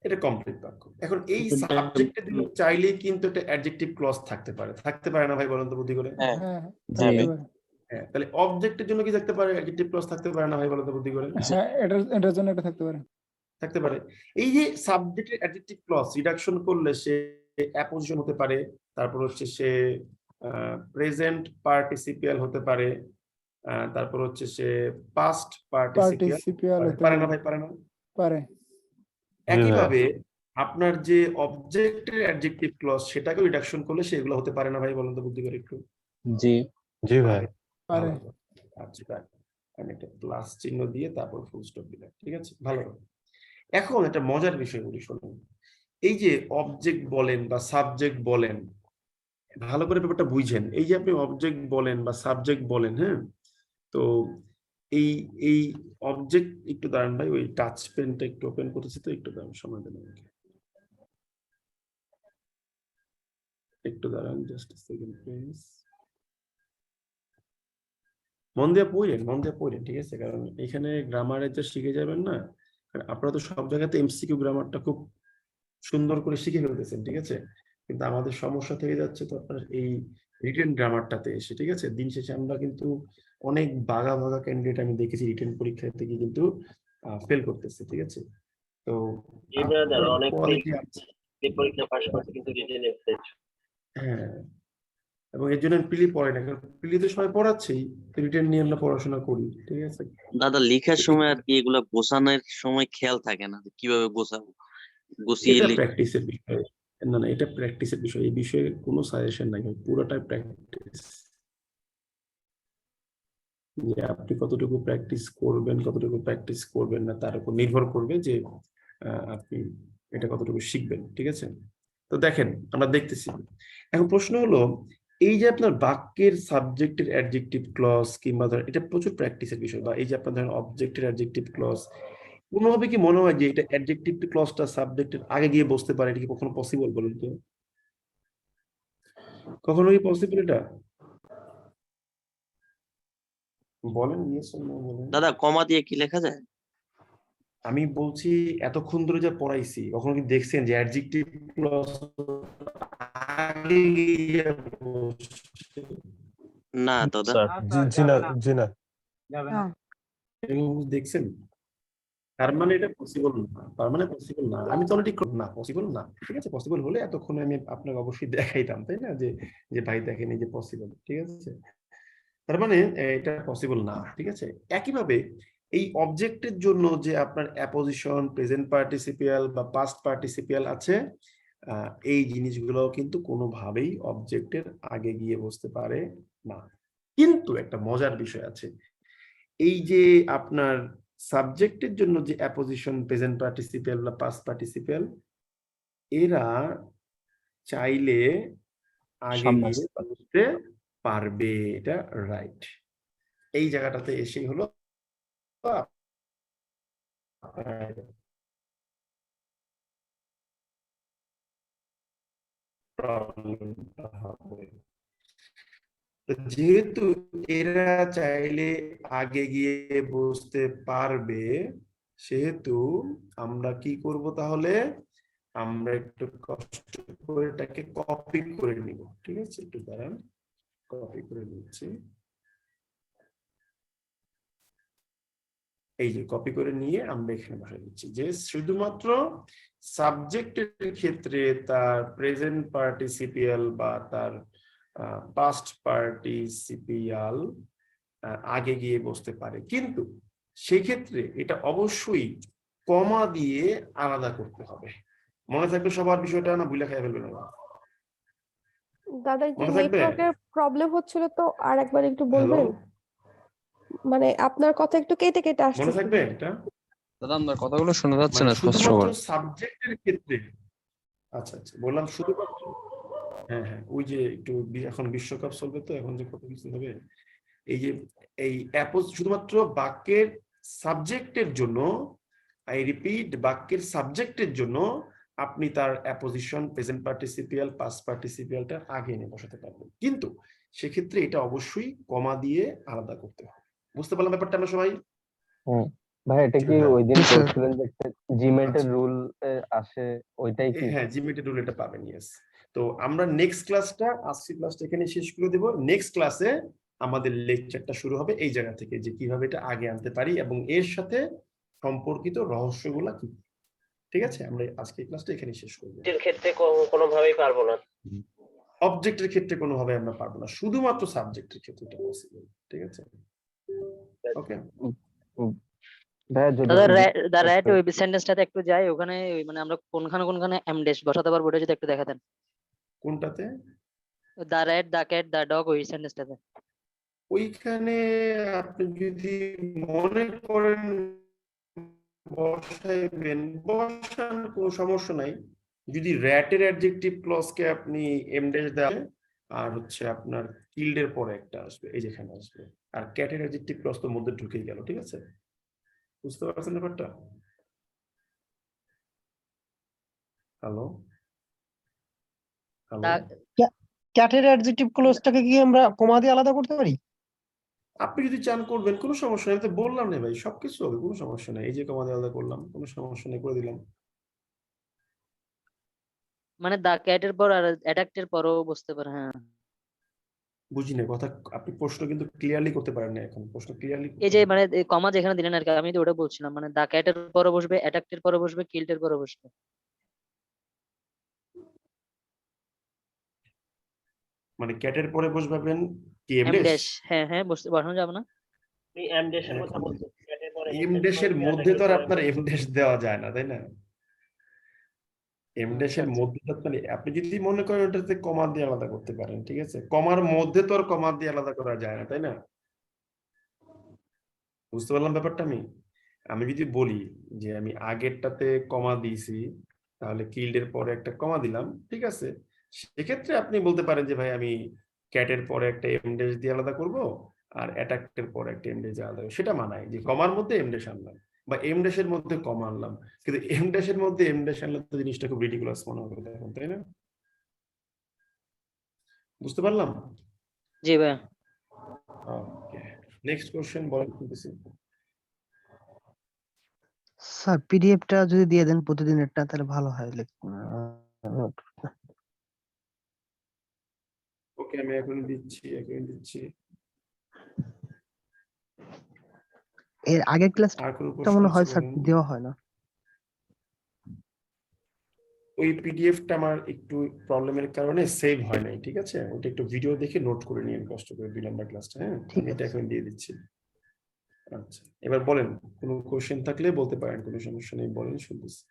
এটা কমপ্লিট বাক্য। এখন এই সাবজেক্টের জন্য চাইলেই কিন্তু একটা অ্যাডজেক্টিভ ক্লজ থাকতে পারে না ভাই? বলেন তো বুদ্ধি করে। হ্যাঁ হ্যাঁ জি ভাই। হ্যাঁ, তাহলে অবজেক্টের জন্য কি থাকতে পারে? অ্যাডজেক্টিভ ক্লজ থাকতে পারে না ভাই? বলেন তো বুদ্ধি করে। হ্যাঁ এটার জন্য এটা থাকতে পারে। থাকতে পারে। এই যে সাবজেক্টের অ্যাডজেক্টিভ ক্লজ রিডাকশন করলে সে অ্যাপোজিশন হতে পারে, তারপর হচ্ছে সে প্রেজেন্ট পার্টিসিপিয়াল হতে পারে, তারপর হচ্ছে সে পাস্ট পার্টিসিপিয়াল পারে না ভাই? পারে না? পারে। একইভাবে আপনার যে অবজেক্টের অ্যাডজেক্টিভ ক্লজ সেটাকে রিডাকশন করলে সেগুলো হতে পারে না ভাই? বলেন তো বুদ্ধি করে একটু। জি জি ভাই। পারে। আচ্ছা, আমি একটা প্লাস চিহ্ন দিয়ে তারপর ফুল স্টপ দিলাম, ঠিক আছে? ভালো। এখন একটা মজার বিষয় বলি, শুনুন। এই যে অবজেক্ট বলেন বা সাবজেক্ট বলেন, ভালো করে ব্যাপারটা বুঝেন। এই যে আপনি অবজেক্ট বলেন বা সাবজেক্ট বলেন, হ্যাঁ, তো এই অবজেক্ট, একটু দাঁড়ান ভাই, ওই টাচ পেনটা একটু ওপেন করতেছি তো, একটু দাঁড়ান, সময় দেন আমাকে, একটু দাঁড়ান, জাস্ট সেকেন্ড প্লিজ। মন দিয়ে পড়েন, ঠিক আছে? কারণ এখানে গ্রামারে যা শিখে যাবেন না, কারণ আপনারা তো সব জায়গাতে এমসিকিউ গ্রামারটা খুব সুন্দর করে শিখে ফেলতেছেন, ঠিক আছে? কিন্তু আমাদের সমস্যা থেকে যাচ্ছে তো আপনার এই রিটেন গ্রামারটাতে এসে, ঠিক আছে? দিন শেষে আমরা কিন্তু অনেক বাঘা ক্যান্ডিডেট আমি দেখেছি রিটেন পরীক্ষা থেকে কিন্তু ফেল করতেছে, ঠিক আছে? তো জি ব্রাদার, আপনার অনেক কোয়ালিটি আছে। পরীক্ষা পাস করছে কিন্তু রিটেন এক্সেস। হ্যাঁ, এবং এর জন্য পিলি পড়ে না, কারণ পিলি তো সবাই পড়াচ্ছেই, রিটেন নিয়ে আমরা পড়াশোনা করি, ঠিক আছে। দাদা লেখার সময় আর কি এগুলা গোছানোর সময় খেয়াল থাকে না যে কিভাবে গোছাবো, গুছিয়ে এটা লিখ। প্র্যাকটিসের বিষয়। না না, এটা প্র্যাকটিসের বিষয়, এই বিষয়ে কোনো সাজেশন নাই, পুরোটাই প্র্যাকটিস। যে আপনি কতটুকু প্র্যাকটিস করবেন, কতটুকু প্র্যাকটিস করবেন না, তার উপর নির্ভর করবে যে আপনি এটা কতটুকু শিখবেন, ঠিক আছে। তো দেখেন, আমরা দেখতেছি এখন প্রশ্ন হলো, এই যে আপনার বাক্যের সাবজেক্টের অ্যাডজেক্টিভ ক্লজ কিংবা ধরেন এটা প্রচুর প্র্যাকটিসের বিষয়, বা এই যে আপনার ধরেন অবজেক্টের অ্যাডজেক্টিভ ক্লজ, কোনোভাবে কি মনে হয় যে এটা অ্যাডজেক্টিভ ক্লজটা সাবজেক্টের আগে গিয়ে বসতে পারে? এটা কি কখনো পসিবল, বলুন তো? কখনো কি পসিবল এটা? বলেন, ইয়েস অর নো বলেন। দাদা কমা দিয়ে কি লেখা যায়? আমি বলছি এতক্ষণ ধরে যা পড়াইছি, কখনো কি দেখছেন যে অ্যাডজেক্টিভ ক্লজ আগে গিয়ে বসছে? না দাদা। জি না, জি না, দেখছেন? তার মানে এটা পসিবল না, তার মানে পসিবল না। আমি তো অলরেডি না, পসিবল না, ঠিক আছে। পসিবল হলে এতক্ষণে আমি আপনাকে অবশ্যই দেখাইতাম, তাই না, যে যে ভাই দেখেন এই যে পসিবল, ঠিক আছে। তার মানে এটা পসিবল না, ঠিক আছে। একইভাবে এই অবজেক্টের জন্য যে আপনার অ্যাপোজিশন, প্রেজেন্ট পার্টিসিপিয়াল বা পাস্ট পার্টিসিপিয়াল আছে, এই জিনিসগুলো কিন্তু কোনোভাবেই অবজেক্টের আগে গিয়ে বসতে পারে না। কিন্তু একটা মজার বিষয় আছে, এই যে আপনার সাবজেক্টের জন্য যে অ্যাপোজিশন, প্রেজেন্ট পার্টিসিপিয়াল বা পাস্ট পার্টিসিপিয়াল, এরা চাইলে আগে গিয়ে বসতে পারবে, এটা রাইট। এই জায়গাটাতে এসেই হলো প্রবলেমটা হবে। যেহেতু এরা চাইলে আগে গিয়ে বসতে পারবে, সেহেতু আমরা কি করব তাহলে? আমরা একটু কষ্ট করে এটাকে কপি করে নিব, ঠিক আছে। একটু দাঁড়ান, কপি করে নিচ্ছি। এই যে কপি করে নিয়ে আমরা এখানে বসাই দিচ্ছি যে শুধুমাত্র সাবজেক্টের ক্ষেত্রে তার প্রেজেন্ট পার্টিসিপিয়াল বা তার পাস্ট পার্টিসিপিয়াল আগে গিয়ে বসতে পারে, কিন্তু সেক্ষেত্রে এটা অবশ্যই কমা দিয়ে আলাদা করতে হবে। মনে থাকবে সবার বিষয়টা, না ভুলে খাই ফেলবেন না? দাদা এই যে মনে থাকবে? নেটওয়ার্কের প্রবলেম হচ্ছিল, তো আর একবার একটু হ্যালো, বলবেন? মানে আপনার কথা একটু কেটে কেটে মনে আসছে। থাকবে এটা? দাদা আপনার কথাগুলো শোনা যাচ্ছে মানে না স্পষ্ট শুধুমাত্র করে। সাবজেক্টের ক্ষেত্রে। আচ্ছা আচ্ছা, বললাম শুধুমাত্র, হ্যাঁ হ্যাঁ, ওই যে একটু এখন বিশ্বকাপ চলবে, তো এখন যে কত কিছু হবে, এই যে এই শুধুমাত্র বাক্যের সাবজেক্টের জন্য, আই রিপিট, বাক্যের সাবজেক্টের জন্য আপনি তার অ্যাপোজিশন, প্রেজেন্ট পার্টিসিপিয়াল, পাস্ট পার্টিসিপিয়ালটা আগে এনে বসাতে পারবেন, কিন্তু সেক্ষেত্রে এটা অবশ্যই কমা দিয়ে আলাদা করতে হবে। বুঝতে পারলাম ব্যাপারটা আমরা সবাই? ভাই এটা কি ওই দিন বলছিলেন যে জিমেটের আচ্ছা, রুল আসে, ওইটাই কি? হ্যাঁ, জিমেটের রুল এটা পাবেন, ইয়েস। তো আমরা নেক্সট ক্লাসটা, আজকের ক্লাসটা এখানে শেষ করে দেব। নেক্সট ক্লাসে আমাদের লেকচারটা শুরু হবে এই জায়গা থেকে, যে কিভাবে এটা আগে আনতে পারি এবং এর সাথে সম্পর্কিত রহস্যগুলা কি। ঠিক আছে, আমরা আজকে ক্লাসটা এখানে শেষ করব। এর ক্ষেত্রে কোনোভাবেই পারবো না। অবজেক্টের ক্ষেত্রে কোনোভাবে আমরা পারবো না, শুধুমাত্র সাবজেক্টের ক্ষেত্রে এটা পসিবল, ঠিক আছে। ওকে ভাইয়া যদি দা রাইট ওই সেন্টেন্সটাতে একটু যাই, ওখানে মানে আমরা কোনখানে এম ড্যাশ বসাতে পারবো, ওটা যদি একটু দেখাতেন। কোনটাতে? The right, the cat, the dog, ওই সেন্টেন্সটাতে। ওইখানে আপনি যদি মনে করেন বসাইবেন, বসান, কোনো সমস্যা নাই। যদি র্যাটের অ্যাডজেক্টিভ ক্লজকে আপনি এম ড্যাশ দেন, আর হচ্ছে আপনার টিল্ডের পরে একটা আসবে, এই যেখানে আসবে, আর ক্যাটের অ্যাডজেক্টিভ ক্লজ তো মধ্যে ঢুকেই গেল, ঠিক আছে। বুঝতে পারছেন ব্যাপারটা? হ্যালো হ্যালো, ক্যাটের অ্যাডজেক্টিভ ক্লোজটাকে কি আমরা কমা দিয়ে আলাদা করতে পারি? আপনি যদি চান করবেন, কোনো সমস্যা নেই। আমি তো বললাম না ভাই, সবকিছু হবে, কোনো সমস্যা নেই। এই যে কমা দিয়ে আলাদা করলাম, কোনো সমস্যা নেই, করে দিলাম। মানে দা ক্যাটের পর আর অ্যাডাক্টের পরও বুঝতে পারে, হ্যাঁ। বুঝি না কথা, আপনি প্রশ্ন কিন্তু ক্লিয়ারলি করতে পারেন না এখন, প্রশ্ন ক্লিয়ারলি এই যে মানে কমা যেখানে দিলেন আর কি, আমি তো ওটা বলছিলাম, মানে দা ক্যাটের পরে বসবে, অ্যাটাকের পরে বসবে, কিল্টের পরে বসবে। মানে ক্যাটের পরে বসবেন কি এম এমডেশ? ড্যাশ, হ্যাঁ হ্যাঁ, বসানো যাবে না? এই এম ড্যাশের কথা বলছি, ক্যাটের পরে এমডেশের মধ্যে তো আর আপনার এমডেশ দেওয়া যায় না, তাই না? এমডেশের মধ্যে তো মানে আপনি যদি মনে করেন ওটাতে কমা দিয়ে আলাদা করতে পারেন, ঠিক আছে, কমার মধ্যে তো আর কমা দিয়ে আলাদা করা যায় না, তাই না? বুঝতে পারলাম ব্যাপারটা? আমি যদি বলি যে আমি আগেরটাতে কমা দিয়েছি, তাহলে কিল্ডের পরে একটা কমা দিলাম, ঠিক আছে, সেক্ষেত্রে আপনি বলতে পারেন যে ভাই আমি ক্যাটের পরে একটা এমডেশ দিয়ে আলাদা করব, আর অ্যাটাকের পরে একটা এমডেশ দিয়ে আলাদা করবো, সেটা মানায় যে কমার মধ্যে এমডেশ আনলাম বা এমডেশের মধ্যে কমা আনলাম, কিন্তু এমডেশের মধ্যে এমডেশ আনলে তো জিনিসটা খুব রিডিকুলাস মনে হবে এখন, তাই না? বুঝতে পারলাম? জি ভাই। ওকে, নেক্সট কোশ্চেন বলেন প্লিজ। স্যার পিডিএফটা যদি দিয়ে দেন প্রতিদিনেরটা তাহলে ভালো হয়। ওকে, আমি এখন দিচ্ছি। এর আগের ক্লাসটা আর কোনো প্রশ্ন মনে আছে হয় স্যার বলেন? দেওয়া হয় না। ওই পিডিএফটা আমার একটু প্রবলেমের কারণে সেভ হয় নাই, ঠিক আছে, ওটা একটু ভিডিও দেখে নোট করে নিন কষ্ট করে 2 নাম্বার ক্লাসটা। হ্যাঁ, আমি এটা এখন দিয়ে দিচ্ছি। আচ্ছা, এবার বলেন, কোনো কোশ্চেন থাকলে বলতে পারেন, কোনো সমস্যা নেই, বলেন, শুনতেছি।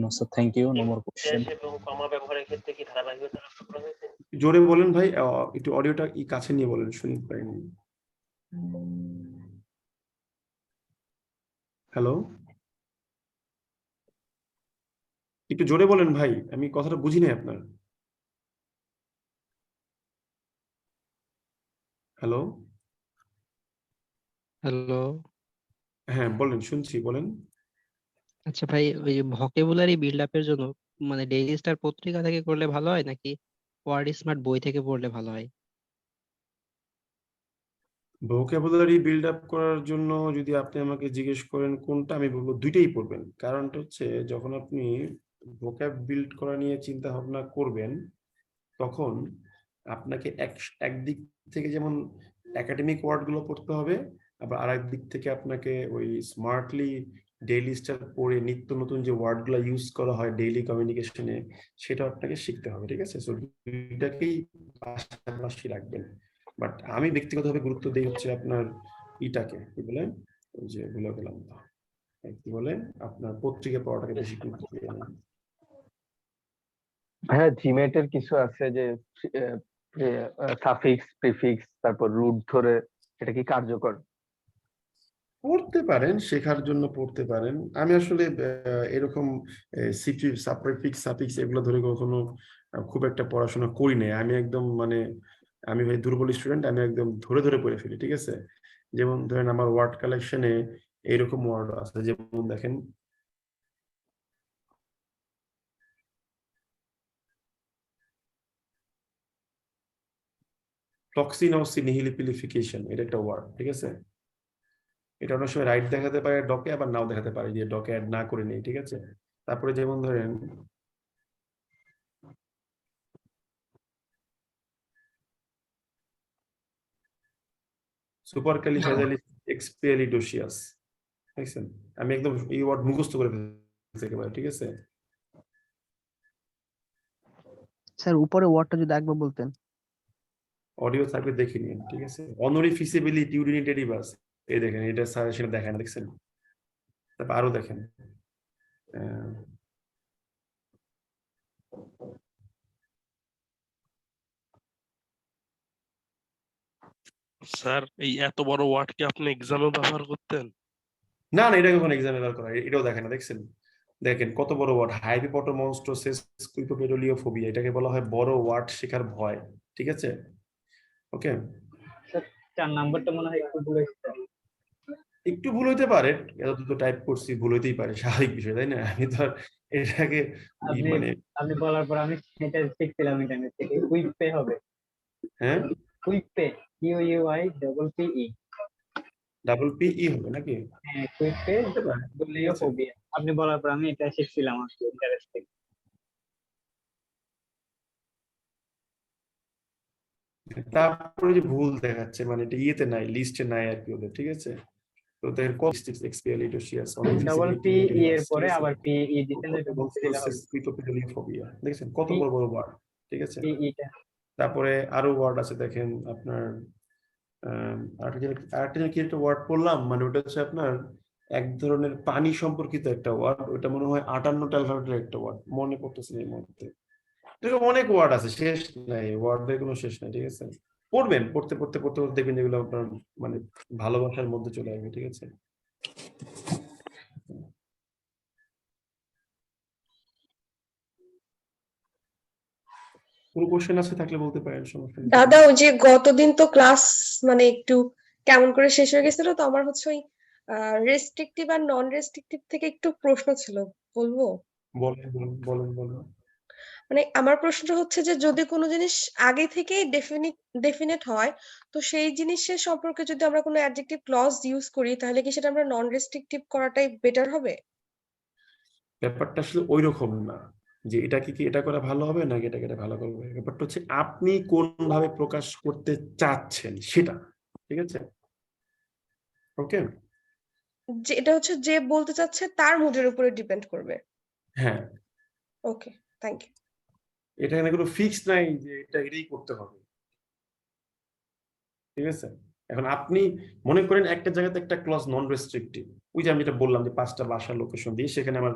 No sir, thank you, no more question. Dash এবং কমা ব্যবহারের ক্ষেত্রে কি ধারাবাহিকতা লক্ষ্য করা হয়েছে? জোরে বলেন ভাই, একটু অডিওটা কাছে নিয়ে বলেন, শুনতে পাইনি। হ্যালো, একটু জোরে বলেন ভাই, আমি কথাটা বুঝি নাই আপনার। Hello, hello. হ্যাঁ বলেন, শুনছি, বলেন। আচ্ছা ভাই, ওই ভোকাবুলারি বিল্ড আপের জন্য মানে ডেইলি স্টার পত্রিকা থেকে করলে ভালো হয় নাকি ওয়ার্ড স্মার্ট বই থেকে পড়লে ভালো হয়? ভোকাবুলারি বিল্ড আপ করার জন্য যদি আপনি আমাকে জিজ্ঞেস করেন কোনটা, আমি বলবো দুইটাই পড়বেন। কারণটা হচ্ছে যখন আপনি ভোকাব বিল্ড করা নিয়ে চিন্তা ভাবনা করবেন, তখন আপনাকে একদিক থেকে যেমন একাডেমিক ওয়ার্ড গুলো পড়তে হবে, আবার আরেক দিক থেকে আপনাকে ওই স্মার্টলি ডেইলি স্টার পড়ে নিত্য নতুন যে ওয়ার্ড গুলো ইউজ করা হয় ডেইলি কমিউনিকেশনে, সেটা আপনাকে শিখতে হবে, ঠিক আছে? সো দুইটাকেই পাশাপাশি রাখবেন। বাট আমি ব্যক্তিগতভাবে গুরুত্ব দিই হচ্ছে আপনার ইটাকে, কি বলেন, ওই যে ভুলে গেলাম, কি বলে, আপনার পত্রিকা পড়াটাকে বেশি গুরুত্ব দিয়ে। হ্যাঁ, জিমেটের কিছু আছে যে সাফিক্স প্রিফিক্স তারপর রুট ধরে, এটা কি কার্যকর? পড়তে পারেন, শেখার জন্য পড়তে পারেন। আমি আসলে এরকম সাপ্রিফিক্স সাফিক্স এগুলো ধরে কখনো খুব একটা পড়াশোনা করি নাই। আমি একদম মানে আমি ভাই দুর্বল স্টুডেন্ট, আমি একদম ধরে ধরে পড়ে ফেলি, ঠিক আছে? যেমন ধরেন আমার ওয়ার্ড কালেকশনে এইরকম ওয়ার্ড আছে, যেমন দেখেন টক্সিনোসিনিহিলিপিলিফিকেশন, এটা একটা ওয়ার্ড, ঠিক আছে? এটা অনেক সময় রাইট দেখাতে পারে ডকে, আবার নাও দেখাতে পারে, যে ডকে অ্যাড না করে নেই, ঠিক আছে? তারপরে যেমন ধরেন সুপারক্যালিফ্রাজিলিস্টিকএক্সপিয়ালিডোসিয়াস, দেখছেন? আমি একদম এই ওয়ার্ড মুখস্থ করে ফেলছি একেবারে, ঠিক আছে? স্যার উপরে ওয়ার্ডটা যদি একবার বলতেন। অডিও থাকবে দেখে নিন, ঠিক আছে? অনরিফিসিবিলিটি ইউরিনিটেরিবাস, এই দেখেন, এটা সাজেশনে দেখেন, দেখছেন? তারপর আরো দেখেন, স্যার এই এত বড় ওয়ার্ড কি আপনি এক্সামে ব্যবহার করতেন? না না, এটা কখন এক্সামে ব্যবহার করা, এটাও দেখেন না, দেখছেন? দেখেন কত বড় ওয়ার্ড, হাইপোপটোমনস্ট্রোসিস কুইপোপেডোলিওফোবিয়া, এটাকে বলা হয় বড় ওয়ার্ড শেখার ভয়, ঠিক আছে? ওকে, 4 নাম্বারটা মনে হয় একটু ভুল হয়েছে। একটু ভুল হইতে পারে, এত তো টাইপ করছি, ভুল হইতেই পারে, স্বাভাবিক বিষয়, তাই না? আমি তো আর এটাকে মানে আপনি বলার পর আমি এটা শিখছিলাম ইন্টারনেট থেকে, কুইক পে হবে। হ্যাঁ, quick pay, QUI double PE, double PE হবে নাকি? হ্যাঁ কুইক পে ডোলিওফোবিয়া, আপনি বলার পর আমি এটা শিখছিলাম আজকে ইন্টারেস্ট থেকে। তারপরে যে ভুল দেখাচ্ছে মানে এটা ইয়েতে নাই, লিস্টে নাই আর কি ওদের, ঠিক আছে? তো তাদের কস্টিক্স এক্সপিয়ালিটোসিয়াস ডাবল পি ই এর পরে আবার পি ই দিতে যেটা বলতে দিলে হবে পিটোপিটোলিফোবিয়া, দেখেছেন কত বড় বড় ওয়ার্ড, ঠিক আছে? পি ইটা তারপরে আরো ওয়ার্ড আছে দেখেন আপনার আরেকটা কি একটা ওয়ার্ড পড়লাম, মানে ওটা হচ্ছে আপনার এক ধরনের পানি সম্পর্কিত একটা ওয়ার্ড, ওটা মনে হয় 58টা অ্যালফাবেটের একটা ওয়ার্ড, মনে পড়তেছে না এই মুহূর্তে। এরকম অনেক ওয়ার্ড আছে, শেষ নাই, ওয়ার্ডের কোনো শেষ নাই, ঠিক আছে? পড়বেন, পড়তে পড়তে পড়তে পড়তে দেখবেন যেগুলো আপনার মানে ভালোবাসার মধ্যে চলে আসবে, ঠিক আছে? কোনো কোশ্চেন আছে থাকলে বলতে পারেন, সমস্যা নেই। দাদা ওই যে গতদিন তো ক্লাস মানে একটু কেমন করে শেষ হয়ে গেছিল, তো আমার হচ্ছে ওই রেস্ট্রিকটিভ আর নন রেস্ট্রিকটিভ থেকে একটু প্রশ্ন ছিল, বলবো? বলেন বলেন বলেন বলেন। মানে আমার প্রশ্নটা হচ্ছে যে যদি কোনো জিনিস আগে থেকেই ডেফিনেট হয়, তো সেই জিনিসের সম্পর্কে যদি আমরা কোনো অ্যাডজেক্টিভ ক্লজ ইউজ করি, তাহলে কি সেটা আমরা নন রেস্ট্রিকটিভ করাটাই বেটার হবে? ব্যাপারটা আসলে ওইরকম না যে এটা কি এটা করা ভালো হবে নাকি এটা ভালো করবে, ব্যাপারটা হচ্ছে আপনি কোন ভাবে প্রকাশ করতে চাচ্ছেন সেটা, ঠিক আছে? ওকে, যে এটা হচ্ছে যে বলতে চাচ্ছে তার মুডের উপরে ডিপেন্ড করবে। হ্যাঁ, ওকে, থ্যাংক ইউ। এটা এখানে কোনো ফিক্স নাই যে এটাই করতে হবে, ঠিক আছে? এখন আপনি মনে করেন একটা জায়গাতে একটা ক্লজ নন রেস্ট্রিকটিভ, ওই যে আমি যেটা বললাম যে 5টা বাসার লোকেশন দিয়ে সেখানে আমার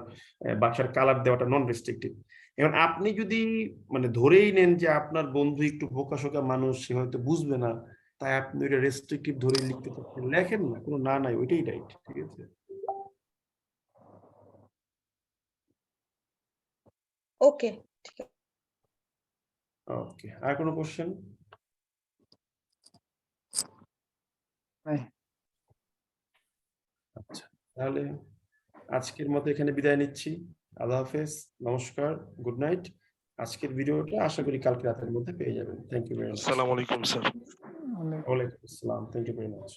বাসার কালার দেওয়াটা নন রেস্ট্রিকটিভ। এখন আপনি যদি মানে ধরেই নেন যে আপনার বন্ধু একটু বোকাশোকা মানুষ, সে হয়তো বুঝবে না, তাই আপনি ওইটা রেস্ট্রিকটিভ ধরেই লিখতে চাচ্ছেন, লেখেন না, কোনো না নাই, ওইটাই রাইট, ঠিক আছে? ওকে, ঠিক আছে। ওকে, আর কোনো কোশ্চেন? আচ্ছা, তাহলে আজকের মতো এখানে বিদায় নিচ্ছি। আল্লাহ হাফেজ, নমস্কার, গুড নাইট। আজকের ভিডিওটা আশা করি কালকে রাতের মধ্যে পেয়ে যাবেন। Thank you very much. আসসালামু আলাইকুম স্যার। ওয়ালাইকুম আসসালাম, থ্যাংক ইউ ভেরি মাচ।